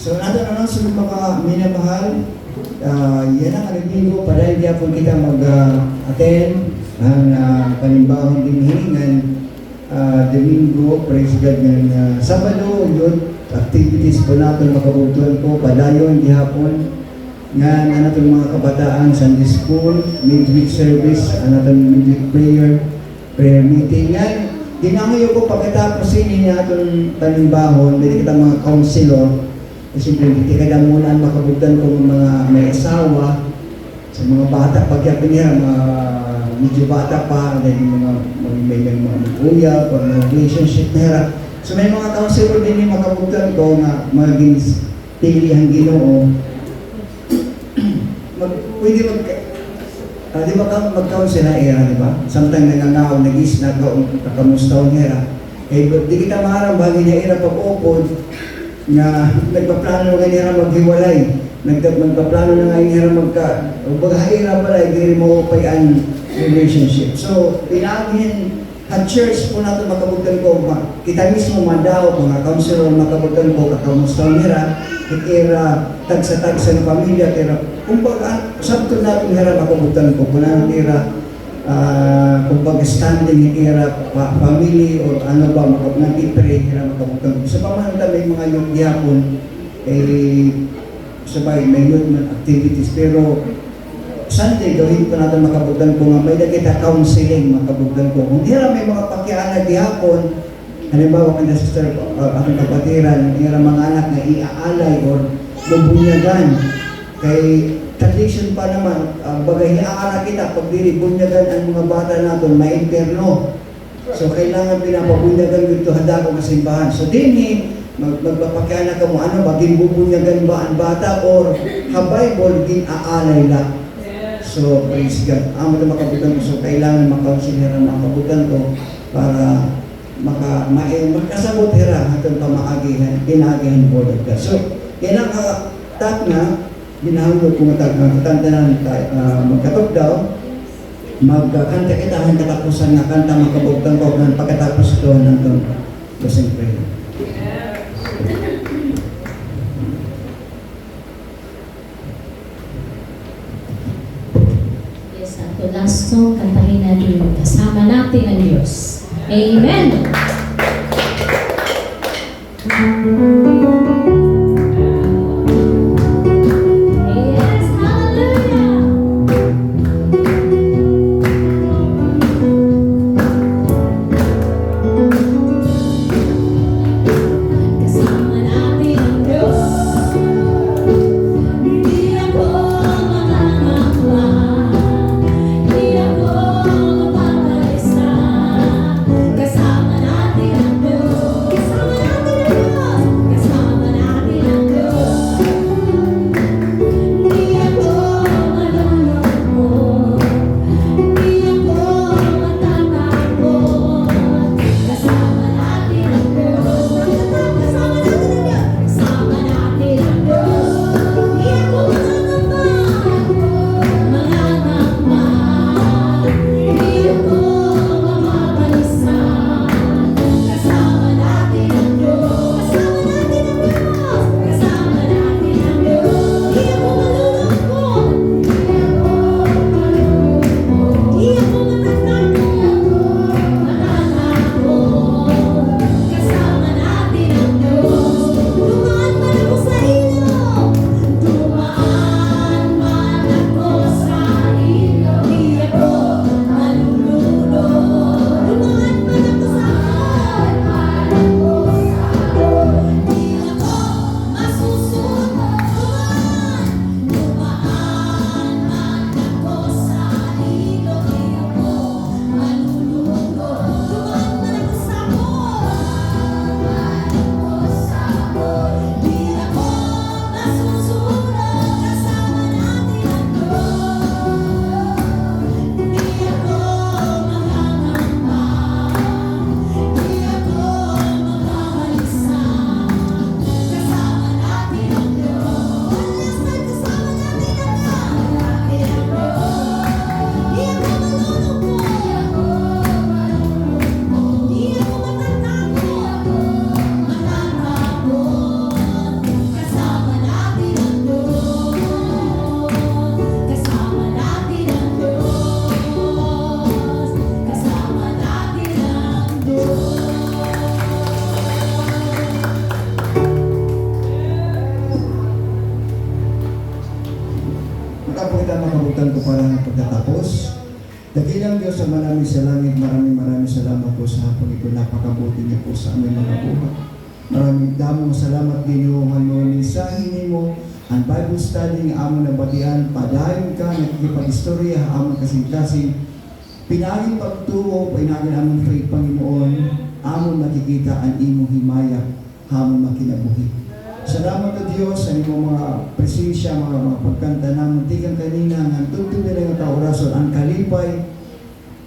So nato na sa mga minamahal, yan ang alinggo para hindi po kita mag-attend ang panimbawang dinhilingan Domingo, praise God, ng Sabado, yun, activities po natin makabutuan po, padayon, gihapon, nga natin mga kabataan, Sunday School, midweek service, natin midweek prayer, prayer meeting yan. Ginangayo ko pagkatapos ini niya itong tanimbahon, hindi kita mga counselor, kasi hindi ka muna makabugdan ko ng mga may asawa, sa mga bata, pagyakin niya, mga medyo bata pa, dahil may mga kuya, or mga relationship na. So may mga counselor din yung makabugdan ko na maging pilihan Ginoo. Pwede di ba mag-counsel na era, di ba? Sometimes nangangaw, nag-is, nakamustaw niya. Eh, di kita maharang bagay niya era pag-upod na nagpaplano nga niya maghiwalay. Nagpaplano na nga niya maghahira pala, hindi mo payan relationship. So, pinagin, at church po natin makabugtan ko, kita mismo madaw, mga counselor makabugtan ko, kakamustaw niya, ikira, tagsa-tagsa ng pamilya, kira, kumbaga, sabto natin hira makabugtan ko, kung natin hira, kumbaga standing hira, family, o ano ba, nag-i-pray, hira makabugtan ko. Sa pamahanta may mga yung diyapon, sabay, may youth activities, pero Sunday, gawin po natin makabugdan ko nga, may nakita counseling makabugdan ko. Kung hira may mga pakianak dihapon, halimbawa kanya sister, aking kapatiran, hira mga anak na iaalay or bubunyagan. Kay tradition pa naman, bagay iaala kita, pag diri bunyagan ang mga bata natin, may impierno. So kailangan pinapabunyagan dito handa ko kasimbahan. So din magpapakianak ka mo, ano ba, ginbubunyagan ba ang bata or habaybol, ginaalay lang. So, praise God. Amo na makabutan ko. So, kailangan makakonsidera makabutan ko para makasabot hira hatong pamaagihan, pinaagihan po of God. So, kailangan tap na, binahulog ko matandanan magkatok daw, magkanta kita ang katapusan na kanta makabutan ko ng pagkatapos ito ng closing prayer. Last song, kantahin natin kasama natin ang Diyos. Amen! Yes, hallelujah! Kasama natin ang Diyos. Hindi ako makakakwa. Kasama natin ang Diyos. Dakilang Diyos sa maraming sa langit, maraming salamat po sa hapon ito. Napakabuti niyo po sa aming mga buhay. Maraming damong salamat Ginoo nga mga mensahe nimo, ang Bible study nga amon nabatian, padayon ka, nakikipag-istorya, amon kasing-kasing, pinaging pagtuo, pinaging amon faith Panginoon, amon makikita ang imong himaya, amon makinabuhi. Salamat ka Diyos sa imong mga presensya, mga pagkanta naman, tigang kanina, ang tugtog nila nga kaorason, ang kalipay,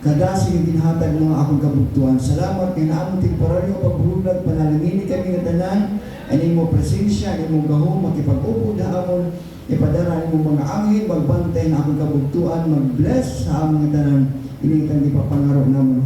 kadasig yung ginhatag mga akong kabugtuan. Salamat kay naamong temporaryo pagbulag, panalangini kami nga tanan, ang imong presensya, ang imong gahom, makipag-upod na amon, ipadara ang imong mga anghel, magbantay na akong kabugtuan, mag-bless sa among nga tanan, initan di papangaro namon